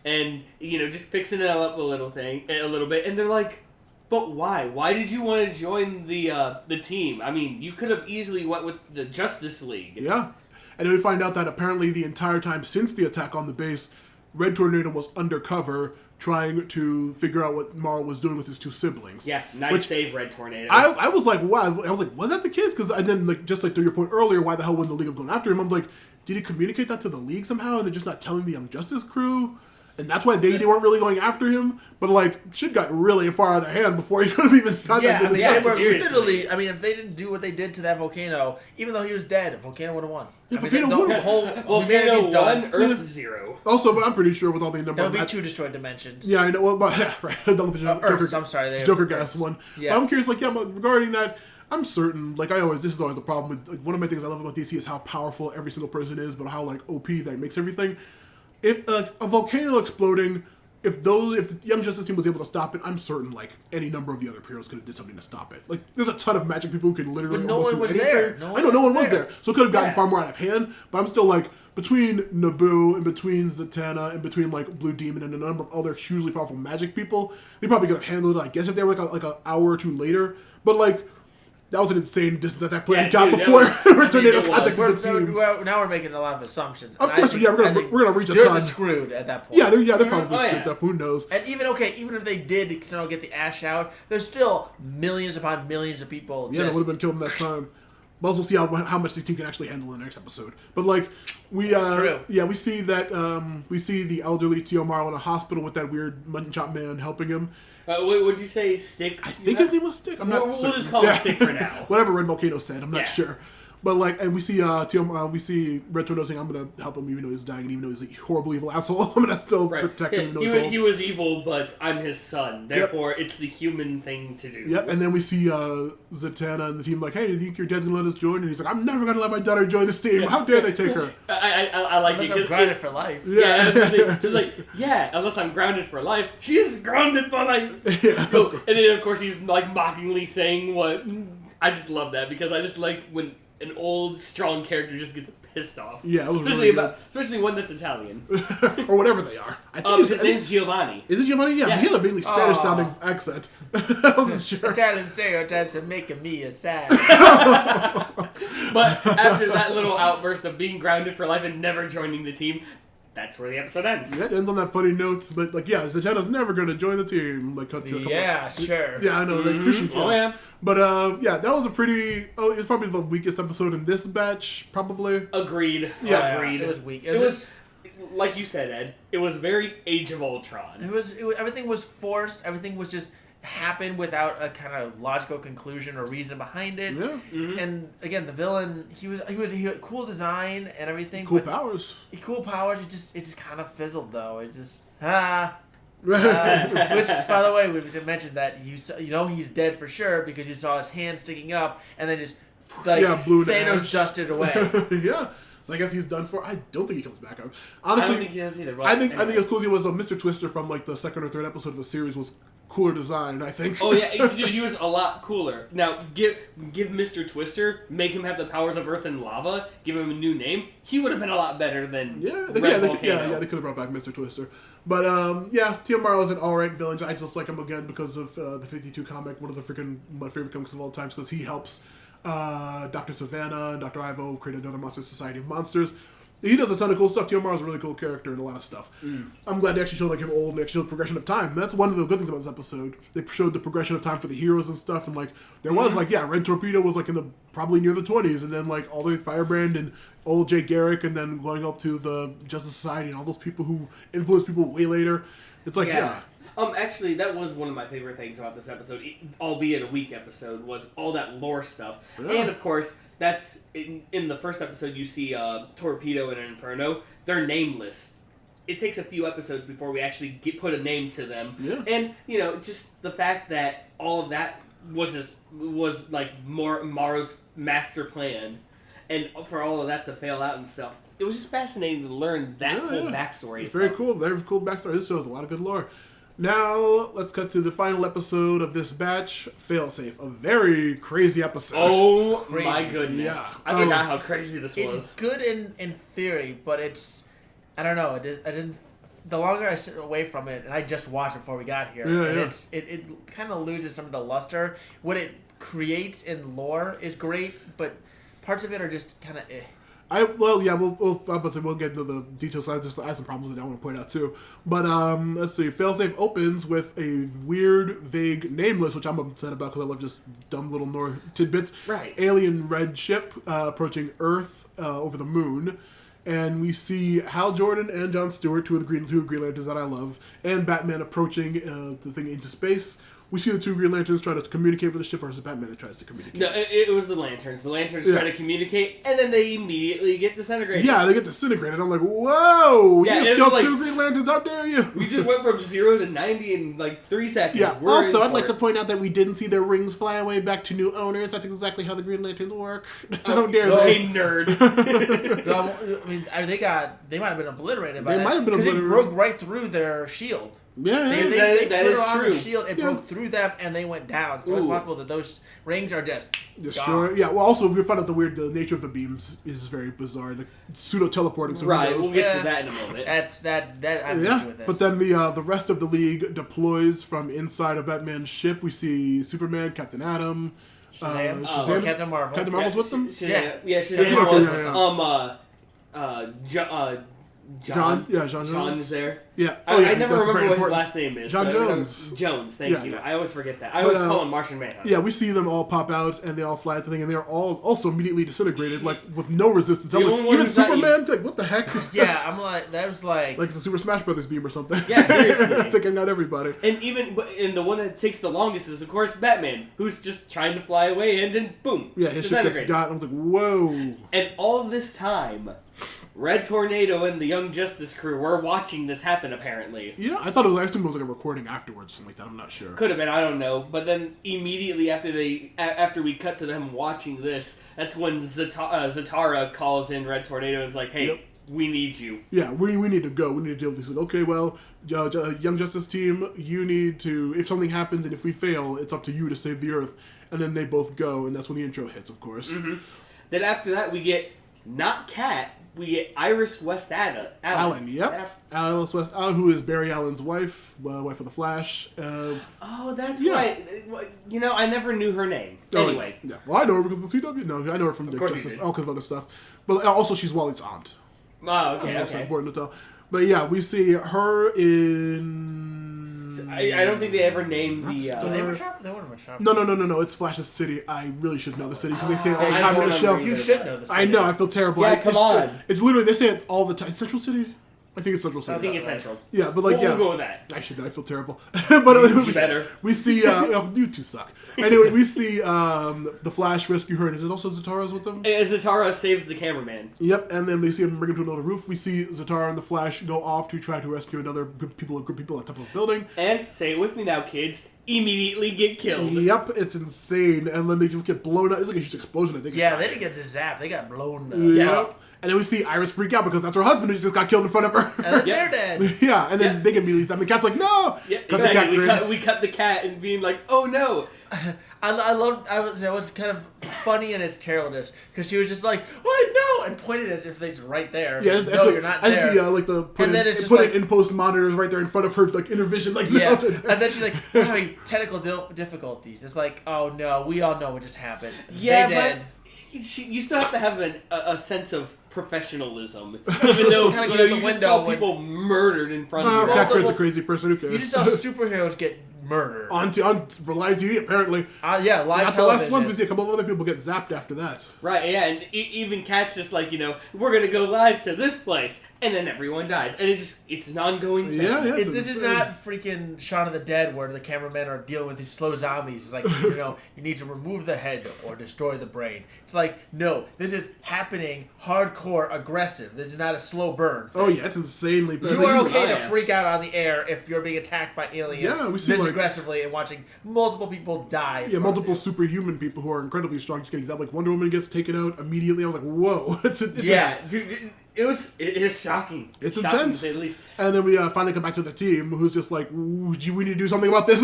and just fixing it up a little bit, and they're like, but why? Why did you want to join the team? I mean, you could have easily went with the Justice League. Yeah. And then we find out that apparently the entire time since the attack on the base, Red Tornado was undercover trying to figure out what Morrow was doing with his two siblings. Yeah, nice save, Red Tornado. I was like, wow. I was like, was that the kids? And then, like, just like to your point earlier, why the hell wouldn't the League have gone after him? I'm like, did he communicate that to the League somehow and they're just not telling the Young Justice crew? And that's why they weren't really going after him. But, like, shit got really far out of hand before he could have even contacted they were seriously. literally... I mean, if they didn't do what they did to that volcano, even though he was dead, Volcano would have won. Yeah, I mean, Volcano the would've- whole Volcano humanity's done. 1, Earth 0. Also, but I'm pretty sure with all the number There of would be 2 destroyed dimensions. Yeah, I know. Well, but, yeah, right. Done with the Earths, I'm sorry. They Joker have gas Earths. one. Yeah. But I'm curious, like, yeah, but regarding that, I'm certain, like, this is always the problem with, like, one of my things I love about DC is how powerful every single person is, but how, like, OP that makes everything. If a volcano exploding, if the Young Justice team was able to stop it, I'm certain, like, any number of the other heroes could have did something to stop it. Like, there's a ton of magic people who can literally But no almost one do was anything. there. I know, no one was there. So it could have gotten Yeah. far more out of hand, but I'm still, like, between Naboo and between Zatanna and between, like, Blue Demon and a number of other hugely powerful magic people, they probably could have handled it, I guess, if they were, like an hour or two later. But, like, that was an insane distance that plane got dude, before Tornado it contacted was. the team. Now we're making a lot of assumptions. Of And course, I yeah, we're gonna reach a they're ton. screwed at that point. Yeah, they're probably Oh, split yeah. up. Who knows? And even if they did get the ash out, there's still millions upon millions of people. Yeah, that just- would have been killed in that time. But also, we'll see how much the team can actually handle in the next episode. But like, we see that we see the elderly Teomaro in a hospital with that weird mutton chop man helping him. Would you say Stick? I think his name was Stick. I'm not We'll certain. just call him Stick for now. Whatever Red Volcano said, I'm not Yeah. sure. But like, and we see we see Red Tornado saying, "I'm gonna help him, even though he's dying, and even though he's a horrible evil asshole. I'm gonna still Right. protect him." Even though he's He old." was evil, but I'm his son. Therefore, it's the human thing to do. Yep, and then we see Zatanna and the team like, "Hey, do you think your dad's gonna let us join?" And he's like, "I'm never gonna let my daughter join this team. How dare they take her?" I like Unless it. I'm grounded for life. Yeah, it's like, yeah, unless I'm grounded for life. She is grounded for life. Yeah. Oh, and then, of course, he's like mockingly saying what. I just love that because I just like when an old, strong character just gets pissed off. Yeah, it was especially really especially one that's Italian. or whatever they are. I think His name's Giovanni. Is it Giovanni? Yeah, Yeah. he had a vaguely Spanish-sounding accent. I wasn't sure. Italian stereotypes are making me a sad. But after that little outburst of being grounded for life and never joining the team, that's where the episode ends. That ends on that funny note, but like, yeah, Zatanna's never gonna join the team. Like, cut to a couple. Yeah, sure. Yeah, I know. Like, appreciate Oh, that. yeah. But yeah, that was a pretty. Oh, it's probably the weakest episode in this batch, probably. Agreed. Yeah. Agreed. It was weak. It was, like you said, Ed, it was very Age of Ultron. It was everything was forced. Everything was just happened without a kind of logical conclusion or reason behind it. Yeah. Mm-hmm. And again, the villain, he had cool design and everything. Cool but powers. Cool powers. It just kind of fizzled though. It just which, by the way, we did mention that you know he's dead for sure because you saw his hand sticking up and then just like blew into Thanos ash. dusted away. Yeah. So I guess he's done for. I don't think he comes back up. I Honestly, don't think he does either. But I think anyway. the coolest was Mr. Twister from like the second or third episode of the series was cooler design. I think. Oh yeah, dude, he was a lot cooler. Now give Mr. Twister, make him have the powers of earth and lava, give him a new name. He would have been a lot better than Yeah, Red they Volcano. could have brought back Mr. Twister. But yeah, Teomaro is an alright villain. I just like him again because of the 52 comic, one of my favorite comics of all time, because he helps Dr. Savannah and Dr. Ivo create another monster society of monsters. He does a ton of cool stuff. Teomaro's a really cool character and a lot of stuff. I'm glad they actually showed like him old and actually showed progression of time. That's one of the good things about this episode. They showed the progression of time for the heroes and stuff, and like there was like Red Torpedo was like in the probably near the 20s, and then like all the way Firebrand and old Jay Garrick, and then going up to the Justice Society and all those people who influenced people way later. It's like Actually, that was one of my favorite things about this episode, albeit a weak episode, was all that lore stuff. Yeah. And, of course, that's in the first episode you see Torpedo and Inferno. They're nameless. It takes a few episodes before we actually put a name to them. Yeah. And, just the fact that all of that was like Morrow's master plan, and for all of that to fail out and stuff, it was just fascinating to learn that whole backstory. It's very cool. Very cool backstory. This show has a lot of good lore. Now, let's cut to the final episode of this batch, Failsafe. A very crazy episode. Oh Crazy. my goodness! Yeah. I forgot how crazy this was. It's good in theory, but I don't know. I didn't. The longer I sit away from it, and I just watched it before we got here, it kind of loses some of the luster. What it creates in lore is great, but parts of it are just kind of eh. We'll get into the details. I have some problems that I want to point out too. But let's see. Failsafe opens with a weird, vague nameless, which I'm upset about because I love just dumb little tidbits. Right. Alien red ship approaching Earth over the moon. And we see Hal Jordan and Jon Stewart, two Green Lanterns that I love, and Batman approaching the thing into space. We see the two Green Lanterns try to communicate with the ship, or is it Batman that tries to communicate? No, it was the Lanterns. The Lanterns try to communicate, and then they immediately get disintegrated. Yeah, they get disintegrated. I'm like, whoa! Yeah, you just killed two Green Lanterns, how dare you? We just went from 0 to 90 in like 3 seconds. Yeah, also, I'd like to point out that we didn't see their rings fly away back to new owners. That's exactly how the Green Lanterns work. How dare they? nerd. I mean, they might have been obliterated by They might have been because obliterated. it broke right through their shield. Yeah, They that put is it on true. the shield, it broke through them, and they went down. So it's possible that those rings are just destroyed. Yeah, well, also, we found out the nature of the beams is very bizarre. The pseudo-teleporting, so Right, who knows? we'll get to that in a moment. I'm Yeah, with this. but then the rest of the league deploys from inside of Batman's ship. We see Superman, Captain Atom, Shazam, Captain Marvel. Captain Marvel's with them? Shazam okay, was. John Jones. John is there. Yeah. I never that's remember very what his important. last name is. John so Jones. Jones, thank you. Yeah. I always forget that. I always call him Martian Manhunter. Yeah, we see them all pop out, and they all fly at the thing, and they're all also immediately disintegrated, like, with no resistance. I'm The like, only one even who's not Superman? Like, what the heck? Yeah, I'm like, that was like Like it's a Super Smash Brothers beam or something. Yeah, seriously. Taking out everybody. And the one that takes the longest is, of course, Batman, who's just trying to fly away, and then boom. Yeah, his ship gets disintegrated. got, and I was like, whoa. And all this time, Red Tornado and the Young Justice crew were watching this happen, apparently. Yeah, I thought it was like a recording afterwards, something like that. I'm not sure. Could have been, I don't know. But then immediately after we cut to them watching this, that's when Zatara calls in Red Tornado and is like, hey, we need you. Yeah, we need to go. We need to deal with this. Like, okay, well, Young Justice team, you need to, if something happens and if we fail, it's up to you to save the Earth. And then they both go, and that's when the intro hits, of course. Mm-hmm. Then after that, we get not Cat, we get Iris West Allen, yep. Alice West Allen, who is Barry Allen's wife, wife of the Flash. Oh, that's right. You know, I never knew her name. Anyway. Yeah. Well, I know her because of the CW. No, I know her from Justice, all kinds of other stuff. But also, she's Wally's aunt. Oh, okay, That's important to tell. But yeah, we see her in... I don't think they ever named the... They were Metropolis? No. It's Flash's city. I really should know the city because they say it all the time on the show. You should know the city. I know. I feel terrible. Yeah, come on. It's literally, they say it all the time. Central City? I think it's Central City. I think it's Central. Yeah, but like, we'll go with that. I should know. I feel terrible. But better. We see, you two suck. Anyway, we see the Flash rescue her, and is it also Zatara's with them? Zatara saves the cameraman. Yep, and then they see him bring him to another roof. We see Zatara and the Flash go off to try to rescue another group of people on top of a building. And, say it with me now, kids, immediately get killed. Yep, it's insane. And then they just get blown up. It's like a huge explosion, I think. Yeah, they didn't get zapped. They got blown up. Yep. And then we see Iris freak out because that's her husband who just got killed in front of her. And then they're dead. Yeah, and then they get immediately stabbed. The cat's like, no! Yeah, Cuts the cat grins. we cut the cat and being like, oh no! That was kind of funny in its terribleness because she was just like, "What? No!" and pointed as if they's right there. Yeah, No, you're not there. As put it in post monitors right there in front of her, like inner vision, like Yeah, melted. and then she's like, "We're having technical difficulties." It's like, "Oh no, we all know what just happened." Yeah, they but did. you still have to have a sense of professionalism, even though Kinda you go know out the you just window saw when- people murdered in front of you. Cat Grin's a crazy person. Who cares? You just saw superheroes get murdered on live TV, apparently. Yeah, live Not television. the last one. We see a couple of other people get zapped after that. Right, yeah, and even Cat's just like, we're gonna go live to this place, and then everyone dies, and it's an ongoing thing. Yeah. This is not freaking Shaun of the Dead where the cameramen are dealing with these slow zombies. It's like, you need to remove the head or destroy the brain. It's like, no, this is happening hardcore aggressive. This is not a slow burn thing. Oh yeah, it's insanely bad. You are okay to freak out on the air if you're being attacked by aliens we see this aggressively and watching multiple people die. Yeah, multiple superhuman people who are incredibly strong just getting zapped. Like Wonder Woman gets taken out immediately. I was like, whoa. Dude, it is shocking. It's shocking, intense. to say the least. And then we finally come back to the team who's just like, we need to do something about this.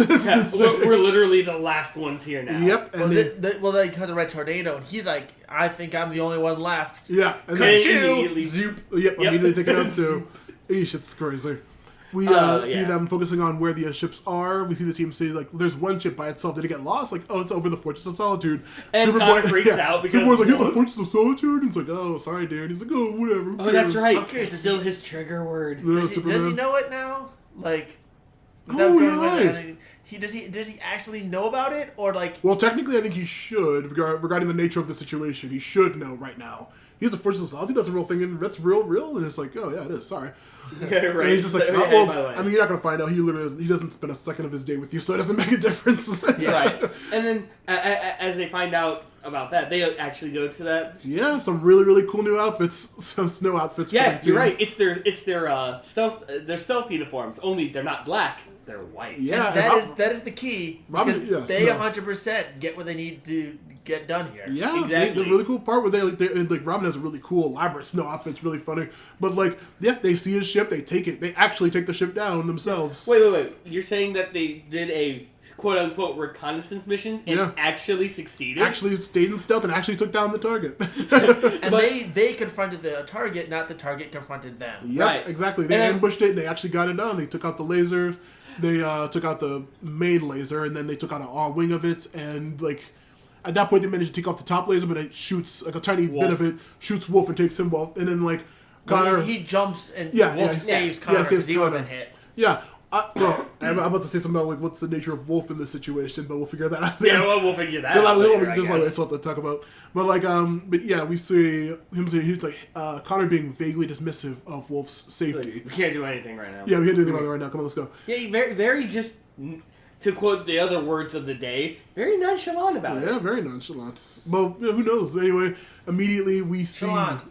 We're literally the last ones here now. Yep. And they cut the Red Tornado, and he's like, I think I'm the only one left. Yeah. And then zoop. Yep, immediately taken out too. Eesh, it's crazy. We see them focusing on where the ships are. We see the team say, like, there's one ship by itself. Did it get lost? Like, oh, it's over the Fortress of Solitude. And Connor freaks out because... Superboy's like, here's the Fortress of Solitude? And it's like, oh, sorry, dude. He's like, oh, whatever. Oh, that's right. It's still his trigger word. Does he know it now? Like... right. Does he actually know about it? Or, like... Well, technically, I think he should, regarding the nature of the situation. He should know right now. he's a force of solitude. That's a real thing, and that's real. And it's like, oh yeah, it is. Sorry. Yeah, right. And he's just like, Hey, well, by the way. I mean, you're not gonna find out. He doesn't spend a second of his day with you, so it doesn't make a difference. Right. And then as they find out about that, they actually go to that. Yeah, some really, really cool new outfits. Some snow outfits. Yeah, for the you're team. right. It's their stealth uniforms. Only they're not black. They're white. Yeah, That is the key. Robin- Because yeah, they Snow. 100% get what they need to get done here. Yeah, Exactly. the really cool part where they Robin has a really cool elaborate snow outfit. It's really funny. But like, yeah, they see his ship, they take it, they actually take the ship down themselves. Wait. You're saying that they did a quote unquote reconnaissance mission and Yeah. actually succeeded? Actually stayed in stealth and actually took down the target. And But- they confronted the target, not the target confronted them. Yep, Right. exactly. They And ambushed it and they actually got it done. They took out the lasers. They took out the main laser and then they took out a wing of it. And like at that point, they managed to take off the top laser, but it shoots like a tiny bit of it, shoots Wolf and takes him off. And then like Connor, He jumps and Yeah, Wolf yeah. saves Yeah, Connor saves because he would have Connor. been hit. yeah. Well, I'm about to say something about like what's the nature of Wolf in this situation, but we'll figure that out. Yeah, well, we'll figure that There's out like, later, I there's like guess. stuff to talk about, but like but yeah, we see him say he's like Connor being vaguely dismissive of Wolf's safety. We can't do anything right now. Yeah, we can't do anything about it right now. Come on, let's go. Yeah, very just, to quote the other words of the day, very nonchalant about it. Yeah, very nonchalant. Well, who knows? Anyway, immediately we see. Chalant.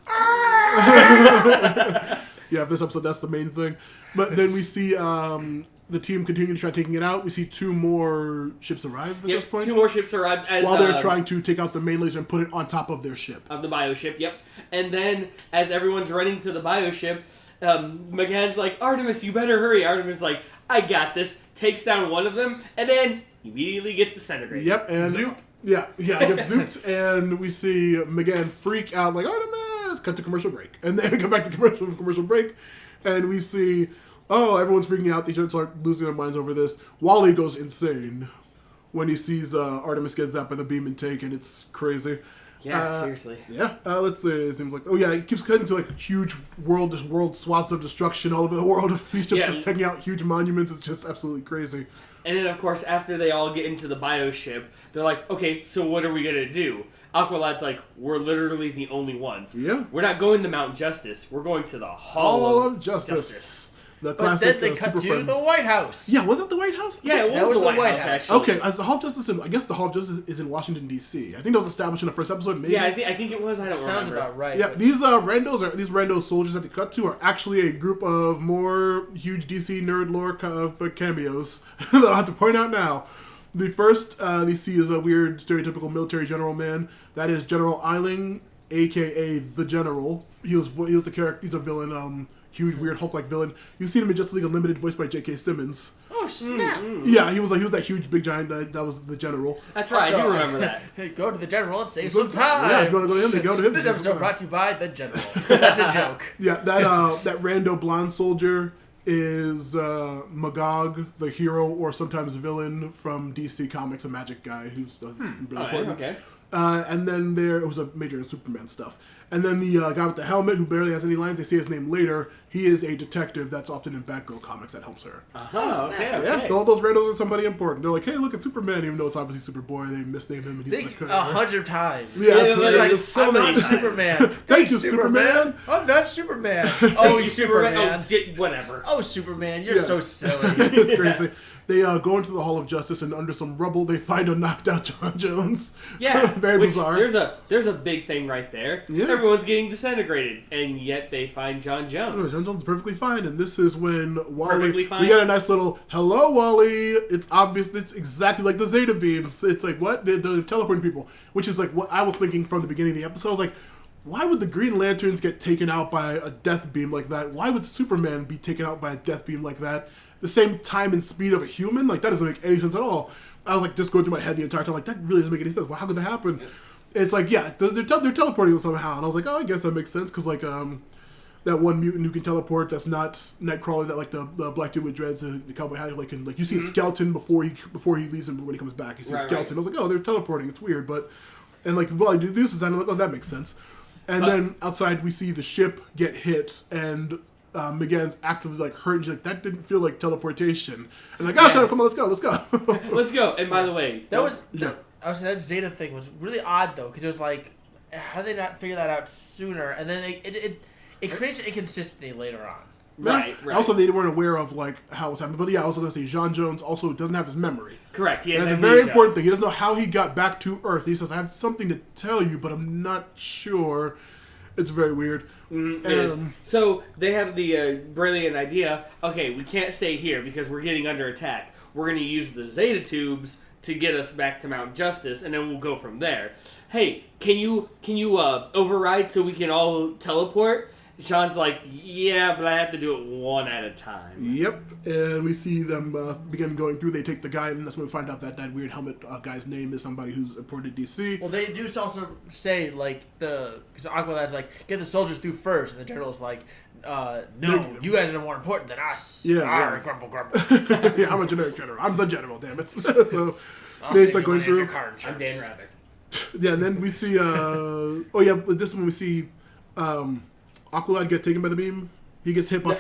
Yeah, this episode, that's the main thing. But then we see the team continue to try taking it out. We see two more ships arrive at Yep, this point. 2 more ships arrive as While they're trying to take out the main laser and put it on top of their ship. of the bioship. Yep, and then as everyone's running to the bioship, McGann's like, Artemis, you better hurry. Artemis like, I got this. Takes down one of them, and then immediately gets disintegrated. Yep, and Zoop. Yeah, it gets zooped, and we see McGann freak out like Artemis. Cut to commercial break, and then we come back to commercial break, and we see everyone's freaking out. They start losing their minds over this. Wally goes insane when he sees Artemis get zapped by the beam and taken. It's crazy. Yeah, seriously. Yeah, let's say it seems like it keeps cutting to like huge world swaths of destruction all over the world. These ships just taking out huge monuments. It's just absolutely crazy. And then, of course, after they all get into the bioship, they're like, okay, so what are we going to do? Aqualad's like, we're literally the only ones. Yeah. We're not going to Mount Justice. We're going to the Hall of Justice. The But classic then they cut Super to Friends. the White House. Yeah, was it the White House? Yeah, it That was was the the White White House, House. actually. Okay, as the Hall of Justice, I guess the Hall of Justice is in Washington D.C. I think that was established in the first episode. Maybe. Yeah, I think it was. I don't Sounds remember. about right. Yeah, these rando soldiers that they cut to are actually a group of more huge DC nerd lore cameos that I'll have to point out now. The first they see is a weird, stereotypical military general man. That is General Eiling, a.k.a. the General. He was the character. He's a villain. Huge, weird Hulk-like villain. You've seen him in Justice League Unlimited, voiced by J.K. Simmons. Oh, snap. Yeah, he was that huge, big giant. That was the General. That's right. I do remember that. Hey, go to the General and save some time. Yeah, if you want to go to him, they go to him. This episode brought to you by the General. That's a joke. Yeah, that rando blonde soldier is Magog, the hero or sometimes villain from DC Comics, a magic guy who's really important. Okay. And then there was a major Superman stuff. And then the guy with the helmet who barely has any lines, they say his name later. He is a detective that's often in Batgirl comics that helps her. Okay. Yeah, all those randos are somebody important. They're like, hey, look, it's Superman, even though it's obviously Superboy. They misname him, and he's Think like, 100 times. Yeah, it's Yeah, like, like, so I'm many not times. Superman. Thank Hey, you, Superman. I'm not Superman. Oh, you Superman. Oh, whatever. Oh, Superman, you're so silly. It's crazy. They go into the Hall of Justice, and under some rubble, they find a knocked out Jon Jones. Yeah, Very which, bizarre. There's a big thing right there. Yeah. Everyone's getting disintegrated, and yet they find Jon Jones. Jon Jones is perfectly fine, and this is when Wally. Perfectly fine? We get a nice little "Hello, Wally." It's obvious. It's exactly like the Zeta beams. It's like what the teleporting people, which is like what I was thinking from the beginning of the episode. I was like, why would the Green Lanterns get taken out by a death beam like that? Why would Superman be taken out by a death beam like that? The same time and speed of a human? Like, that doesn't make any sense at all. I was like, just going through my head the entire time, like, that really doesn't make any sense. Well, how could that happen? It's like, yeah, they're teleporting somehow. And I was like, oh, I guess that makes sense, because, like, that one mutant who can teleport that's not Nightcrawler, that, like, the black dude with dreads, the cowboy hat, like, and, like, you see a skeleton before he leaves and when he comes back. You see a skeleton. Right. I was like, oh, they're teleporting. It's weird, but... And, like, well, I do this, and I'm like, oh, that makes sense. And then outside, we see the ship get hit, and... McGann's actively like hurt, and she's like, that didn't feel like teleportation. And like, oh, shut up, come on, let's go. Let's go. And by the way, That Zeta thing was really odd though, because it was like how did they not figure that out sooner? And then it creates an inconsistency later on. Right. Also, they weren't aware of like how it's happening. But yeah, I was going to say, Jon Jones also doesn't have his memory. Correct. That's a very important thing. He doesn't know how he got back to Earth. He says, "I have something to tell you, but I'm not sure." It's very weird. It is. So they have the brilliant idea. Okay, we can't stay here because we're getting under attack. We're going to use the Zeta tubes to get us back to Mount Justice, and then we'll go from there. Hey, can you override so we can all teleport? Sean's like, yeah, but I have to do it one at a time. Yep, and we see them begin going through. They take the guy, and that's when we find out that weird helmet guy's name is somebody who's imported DC. Well, they do also say, like, because Aqualad's like, get the soldiers through first, and the general's like, no, you guys are more important than us. Yeah. Grumble, grumble. Yeah, I'm a generic general. I'm the general, damn it. So they start going through. I'm Dan Rabbit. Yeah, and then we see, but this one we see, Aqualad get taken by the beam. He gets hit by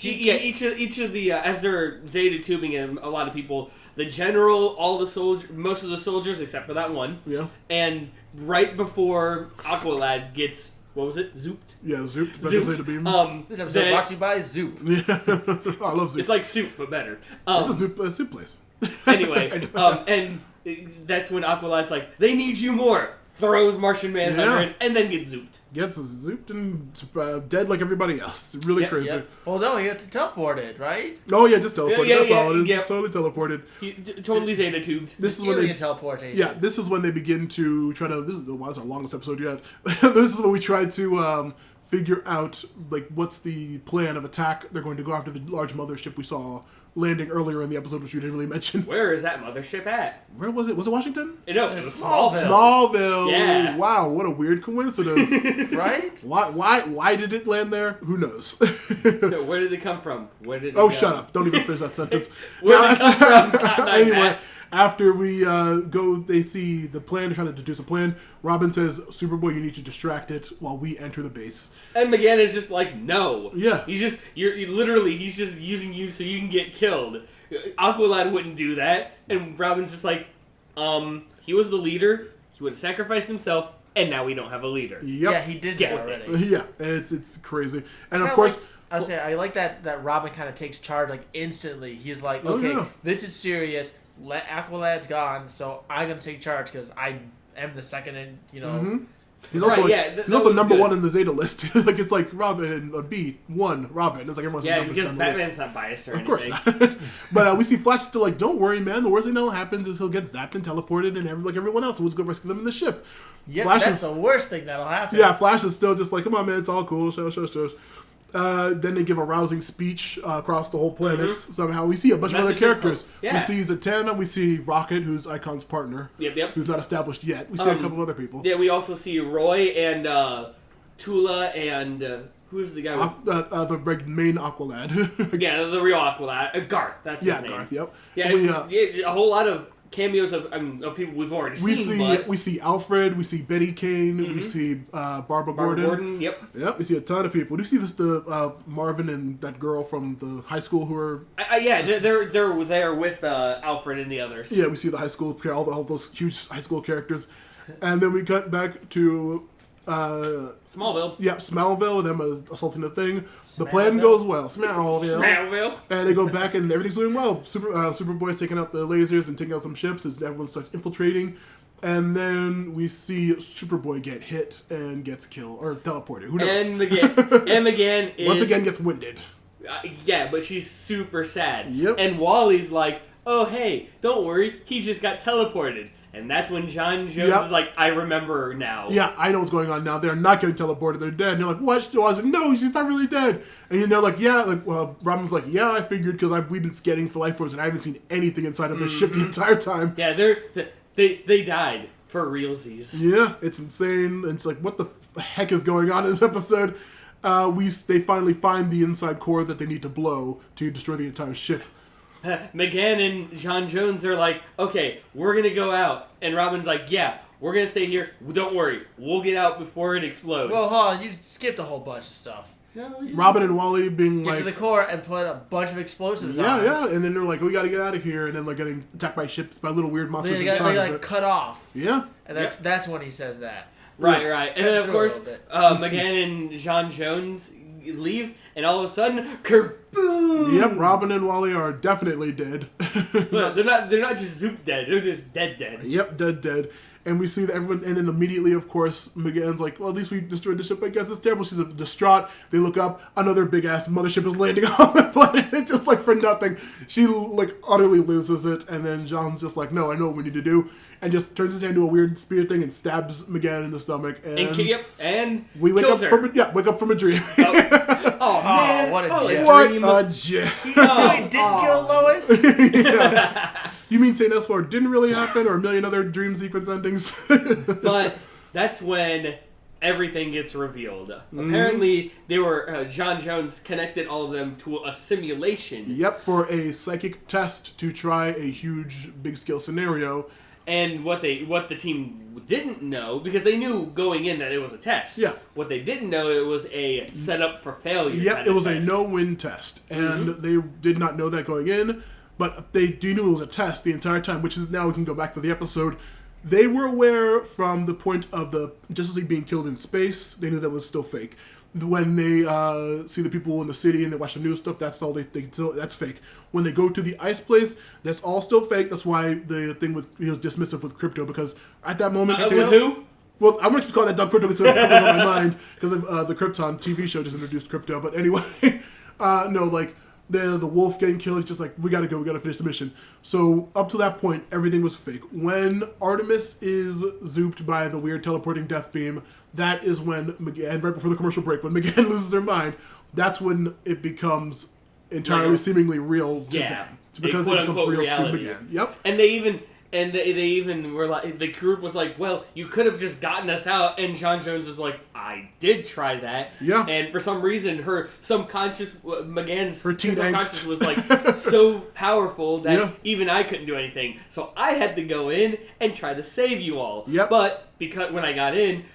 each of the as they're Zeta tubing him, a lot of people, the general, all the soldiers, most of the soldiers except for that one. Yeah. And right before Aqualad gets, what was it? Zooped. Yeah, zooped by the Zeta beam. This episode brought to you by Zoop. Yeah, I love Zoop. It's like soup but better. It's a soup place. Anyway, and that's when Aqualad's like, they need you more. Throws Martian Manhunter in, and then gets zooped. Gets zooped and dead like everybody else. It's really crazy. Yep. Well, no, he gets teleported, right? Oh, yeah, just teleported. That's all it is. Yep. Totally teleported. He totally Zeta tubed. This is when they teleportation. Yeah, this is when they begin to try to. This is our longest episode yet. This is when we try to figure out like what's the plan of attack. They're going to go after the large mothership we saw landing earlier in the episode, which we didn't really mention. Where is that mothership at? Where was it? Was it Washington? No, it was Smallville. Smallville. Yeah. Wow, what a weird coincidence. Right? Why did it land there? Who knows? No, where did it come from? Where did it go? Shut up. Don't even finish that sentence. Where did it come from? Anyway, after we go, they see the plan, trying to deduce a plan. Robin says, Superboy, you need to distract it while we enter the base. And McGann is just like, no. Yeah. He's just, he's just using you so you can get killed. Aqualad wouldn't do that. And Robin's just like, he was the leader, he would have sacrificed himself, and now we don't have a leader. Yep. Yeah, he did that already. Yeah, it's crazy. And of course... I like that Robin kind of takes charge like instantly. He's like, okay, this is serious. Aqualad's gone, so I'm going to take charge because I am the second in, Mm-hmm. He's also he's also number one in the Zeta list. Like it's like Robin, B1, Robin. It's like everyone's numbers because down the Batman's list. not biased or anything. anything. Of course not. But we see Flash still like, don't worry, man. The worst thing that'll happen is he'll get zapped and teleported, and like everyone else, we'll just go rescue them in the ship. Yeah, that's the worst thing that'll happen. Yeah, Flash is still just like, come on, man, it's all cool. Show. Then they give a rousing speech across the whole planet. Mm-hmm. Somehow we see a bunch of other characters. Yeah. We see Zatanna, we see Rocket, who's Icon's partner. Yep. Who's not established yet. We see a couple of other people. Yeah, we also see Roy and Tula and who's the guy? The main Aqualad. Yeah, the real Aqualad. Garth, that's his name. Garth, yep. Yeah, a whole lot of cameos of people we've already seen. We see Alfred, we see Betty Kane, we see Barbara Gordon. Yep, we see a ton of people. Do you see the Marvin and that girl from the high school who are... they're there with Alfred and the others. Yeah, we see the high school, all those huge high school characters. And then we cut back to... Smallville. Yep, Smallville, them assaulting the thing. The plan goes well. Smallville. And they go back and everything's doing well. Superboy's taking out the lasers and taking out some ships as everyone starts infiltrating. And then we see Superboy get hit and gets killed or teleported. Who knows? And McGann is... once again gets winded. But she's super sad. Yep. And Wally's like, oh, hey, don't worry. He just got teleported. And that's when Jon Jones is like, I remember now. Yeah, I know what's going on now. They're not getting teleported. They're dead. And you're like, what? I was like, no, she's not really dead. And Robin's like, yeah, I figured because we've been scanning for life forms and I haven't seen anything inside of this ship the entire time. Yeah, they died for realsies. Yeah, it's insane. It's like, what the heck is going on in this episode? They finally find the inside core that they need to blow to destroy the entire ship. McGann and Jon Jones are like, okay, we're going to go out. And Robin's like, yeah, we're going to stay here. Don't worry. We'll get out before it explodes. Well, hold on. You skipped a whole bunch of stuff. Robin and Wally being get to the core and put a bunch of explosives on. Yeah. And then they're like, we got to get out of here. And then they're getting attacked by ships, by little weird monsters inside of it. Cut off. Yeah. And that's when he says that. Right. And then, of course, McGann and Jon Jones leave, and all of a sudden, kerboom! Yep, Robin and Wally are definitely dead. Well, they're not just zoop dead, they're just dead. Yep, dead. And we see that everyone, and then immediately, of course, McGann's like, well, at least we destroyed the ship. I guess it's terrible. She's distraught. They look up. Another big-ass mothership is landing on the planet. It's just like for nothing. She, like, utterly loses it. And then John's just like, no, I know what we need to do. And just turns his hand into a weird spear thing and stabs McGann in the stomach. And we wake up from a dream. Oh, man. What a dream. What a gem. He didn't kill Lois? Yeah. You mean St. Esfor didn't really happen, or a million other dream sequence endings? But that's when everything gets revealed. Apparently, they were Jon Jones connected all of them to a simulation. Yep, for a psychic test to try a huge, big-scale scenario. And what the team didn't know, because they knew going in that it was a test. Yeah. What they didn't know, it was a setup for failure. Yep, it was a no-win test, and they did not know that going in. But they knew it was a test the entire time, which is now we can go back to the episode. They were aware from the point of the Justice League being killed in space. They knew that was still fake. When they see the people in the city and they watch the news stuff, that's all that's fake. When they go to the ice place, that's all still fake. That's why the thing he was dismissive with Crypto, because at that moment... Who? Well, I'm going to call that Doug Crypto because it comes on my mind, because the Krypton TV show just introduced Crypto. But anyway, the wolf getting killed, he's just like, we gotta go, we gotta finish the mission. So up to that point, everything was fake. When Artemis is zooped by the weird teleporting death beam, that is when McGann, right before the commercial break, when McGann loses her mind, that's when it becomes entirely seemingly real to them. Because it becomes real reality. To McGann. Yep. And they even were like, the group was like, well, you could have just gotten us out. And Jon Jones was like, I did try that. Yeah. And for some reason, her subconscious, McGann's teen subconscious angst was like so powerful that even I couldn't do anything. So I had to go in and try to save you all. Yep. But because when I got in,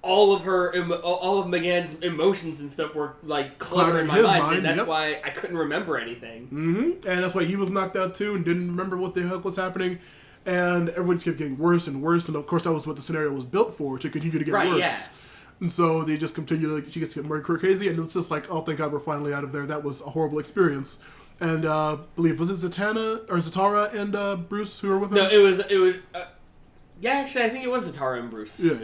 all of McGann's emotions and stuff were like cluttering in my mind, and that's why I couldn't remember anything. Mm-hmm. And that's why he was knocked out too and didn't remember what the heck was happening. And everyone kept getting worse and worse, and of course that was what the scenario was built for, to continue to get worse. Yeah. And so they just continue she gets to get more crazy, and it's just like, oh, thank God we're finally out of there. That was a horrible experience. And I believe, was it Zatara and Bruce who were with him? No, it was. Yeah, actually, I think it was Zatara and Bruce. Yeah.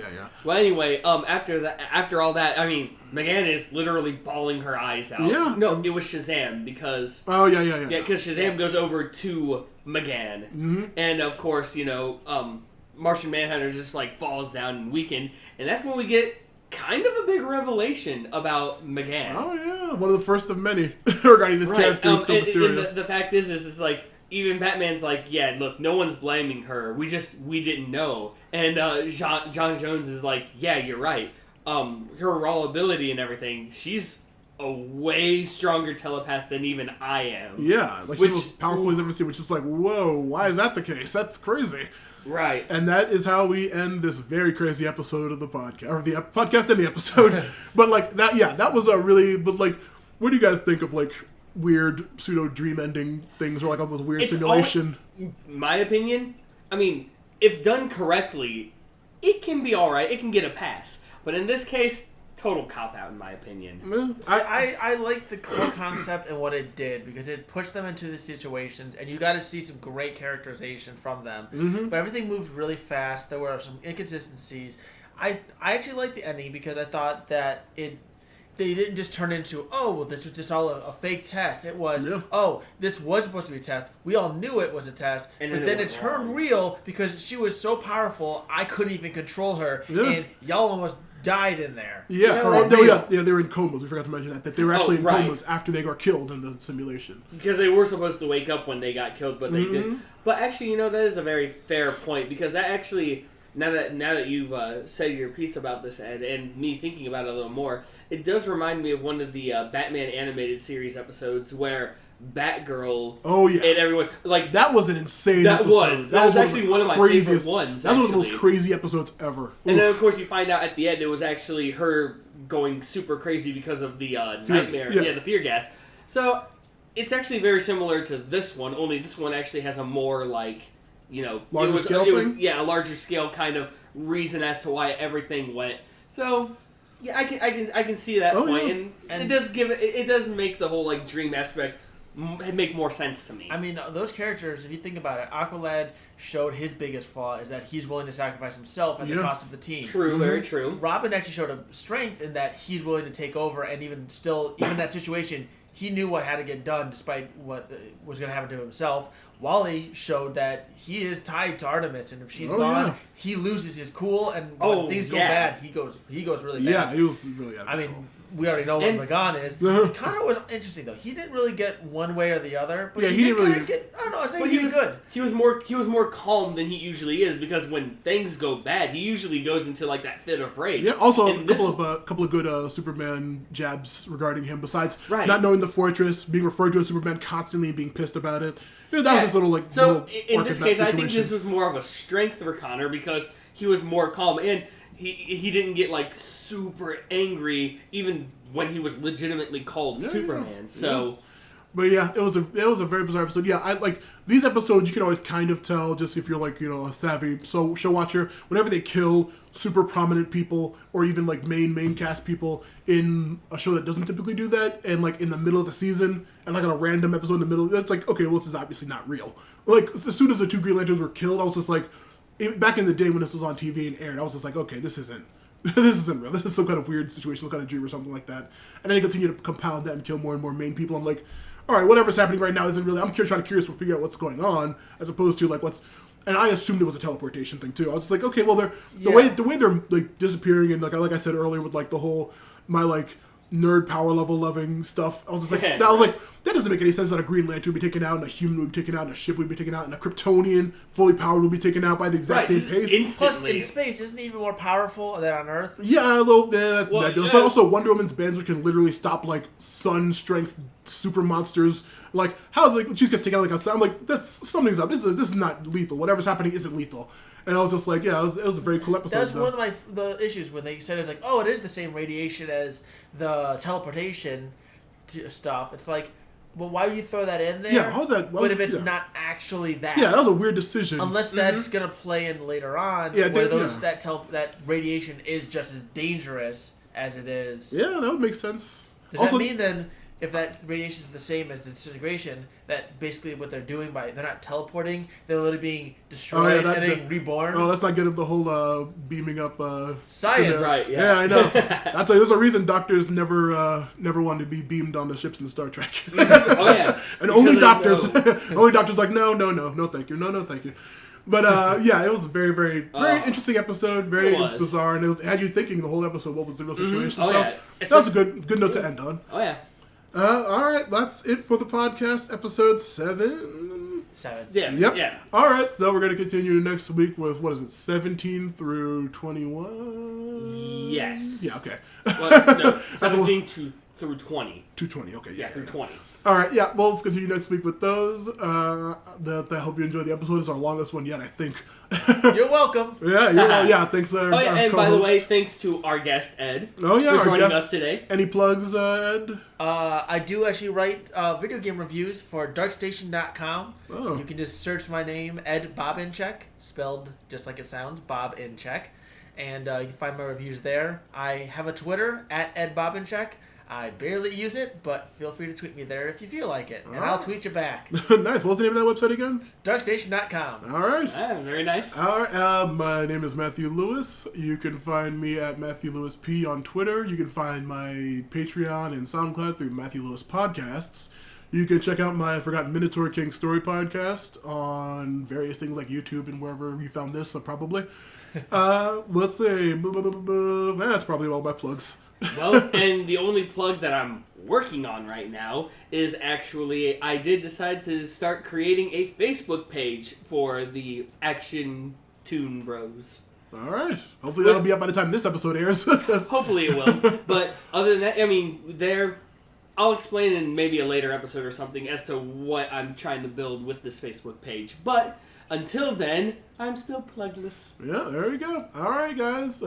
Well, anyway, after all that, I mean, McGann is literally bawling her eyes out. Yeah. No, it was Shazam, because... Oh, yeah. Yeah, because Shazam goes over to McGann. Mm-hmm. And, of course, Martian Manhunter just, like, falls down and weakened. And that's when we get kind of a big revelation about McGann. Oh, yeah. One of the first of many regarding this character. Still mysterious. And the fact is like... Even Batman's like, yeah, look, no one's blaming her. We didn't know. And Jon Jones is like, yeah, you're right. Her raw ability and everything, she's a way stronger telepath than even I am. Yeah, like she's the most powerful I've ever seen, which is like, whoa, why is that the case? That's crazy. Right. And that is how we end this very crazy episode of the podcast, or the podcast and the episode. But like that was a really, but like, what do you guys think of like weird pseudo dream ending things, or like almost weird simulation? My opinion, I mean, if done correctly, it can be alright. It can get a pass. But in this case, total cop-out in my opinion. I like the core concept and what it did, because it pushed them into the situations, and you got to see some great characterization from them. Mm-hmm. But everything moved really fast. There were some inconsistencies. I actually liked the ending, because I thought that they didn't just turn into, oh, well, this was just all a fake test. It was, oh, this was supposed to be a test. We all knew it was a test. But then it turned real because she was so powerful, I couldn't even control her. Yeah. And y'all almost died in there. Yeah, they were in comas. We forgot to mention that they were actually in comas after they got killed in the simulation. Because they were supposed to wake up when they got killed, but they didn't. But actually, that is a very fair point, because that actually... Now that you've said your piece about this, Ed, and me thinking about it a little more, it does remind me of one of the Batman animated series episodes where Batgirl and everyone... like that was an insane episode. That was actually one of my favorite ones. That was one of the most crazy episodes ever. And then, of course, you find out at the end it was actually her going super crazy because of the nightmare. The fear gas. So, it's actually very similar to this one, only this one actually has a more, like... larger scale thing? A larger scale kind of reason as to why everything went. So yeah, I can see that point, yeah. and it does make the whole like dream aspect make more sense to me. I mean, those characters, if you think about it, Aqualad showed his biggest flaw is that he's willing to sacrifice himself at the cost of the team. True, very true. Robin actually showed a strength in that he's willing to take over, and even that situation, he knew what had to get done despite what was going to happen to himself. Wally showed that he is tied to Artemis, and if she's gone, he loses his cool, and when things go bad, he goes really bad. Yeah, he was really out of control. We already know what Magan is. Connor was interesting though. He didn't really get one way or the other. But he didn't really get. I don't know. I think he was good. He was more calm than he usually is, because when things go bad, he usually goes into like that fit of rage. Yeah. Also, a couple of good Superman jabs regarding him. Besides not knowing the fortress, being referred to as Superman constantly, and being pissed about it. You know, that was this little like. So little in this case, I think this was more of a strength for Connor because he was more calm and he didn't get like super angry even when he was legitimately called Superman. So, but yeah, it was a very bizarre episode. Yeah, I like these episodes. You can always kind of tell just if you're like a savvy show watcher. Whenever they kill super prominent people or even like main cast people in a show that doesn't typically do that, and like in the middle of the season and like on a random episode in the middle, it's like, okay, well, this is obviously not real. Like as soon as the 2 Green Lanterns were killed, I was just like, back in the day when this was on TV and aired, I was just like, okay, this isn't real. This is some kind of weird situation, some kind of dream or something like that. And then they continue to compound that and kill more and more main people. I'm like, all right, whatever's happening right now isn't really. I'm trying to figure out what's going on, as opposed to like what's. And I assumed it was a teleportation thing too. I was just like, okay, well, the way they're like disappearing and like I said earlier with like the whole my like nerd power level loving stuff. I was just like, that doesn't make any sense that a Green Lantern would be taken out and a human would be taken out and a ship would be taken out and a Kryptonian fully powered would be taken out by the exact same pace. Instantly. Plus, in space, isn't he even more powerful than on Earth? Yeah, that's nebulous. But also, Wonder Woman's bands, which can literally stop like sun strength super monsters. Like how like she gets taken out like outside. I'm like, something's up. This is not lethal. Whatever's happening isn't lethal. And I was just like, yeah, it was a very cool episode. That's one of the issues when they said it's like, oh, it is the same radiation as the teleportation stuff. It's like, well, why would you throw that in there? Yeah, how's that? But if it's not actually that, that was a weird decision. Unless that's gonna play in later on, where that radiation is just as dangerous as it is. Yeah, that would make sense. Does that mean then? If that radiation is the same as disintegration, that basically what they're doing they're not teleporting, they're literally being destroyed and then reborn. Oh, let's not get into the whole beaming up science, right? Yeah, I know. There's a reason doctors never wanted to be beamed on the ships in Star Trek. Oh yeah, and only doctors like no, thank you, no, thank you. But it was a very, very, very interesting episode. Very bizarre, and it had you thinking the whole episode what was the real situation. Mm-hmm. That was a good note to end on. Oh yeah. All right, that's it for the podcast, episode 7. 7. Yeah. Yep. Yeah. All right, so we're going to continue next week with, 17 through 21? Yes. Yeah, okay. Well, no, 17 through 20. 220, okay. Yeah, through 20. All right, yeah, we'll continue next week with those. I hope you enjoyed the episode. It's our longest one yet, I think. You're welcome. Yeah, thanks. And by the way, thanks to our guest, Ed, for joining us today. Any plugs, Ed? I do actually write video game reviews for darkstation.com. Oh. You can just search my name, Ed Bobincheck, spelled just like it sounds, Bob in check. And you can find my reviews there. I have a Twitter, @EdBobincheck. I barely use it, but feel free to tweet me there if you feel like it, and I'll tweet you back. Nice. What's the name of that website again? Darkstation.com. All right. Very nice. All right. My name is Matthew Lewis. You can find me at Matthew Lewis P on Twitter. You can find my Patreon and SoundCloud through Matthew Lewis Podcasts. You can check out my Forgotten Minotaur King story podcast on various things like YouTube and wherever you found this, probably. Let's say that's probably all my plugs. Well, and the only plug that I'm working on right now is actually I did decide to start creating a Facebook page for the Action Toon Bros. All right. Hopefully that'll be up by the time this episode airs. Hopefully it will. But other than that, I mean, I'll explain in maybe a later episode or something as to what I'm trying to build with this Facebook page. But until then, I'm still plugless. Yeah, there you go. All right, guys.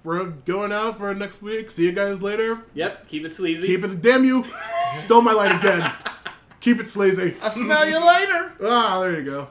We're going out for next week. See you guys later. Yep, keep it sleazy. Damn you. Stole my line again. Keep it sleazy. I'll smell you later. There you go.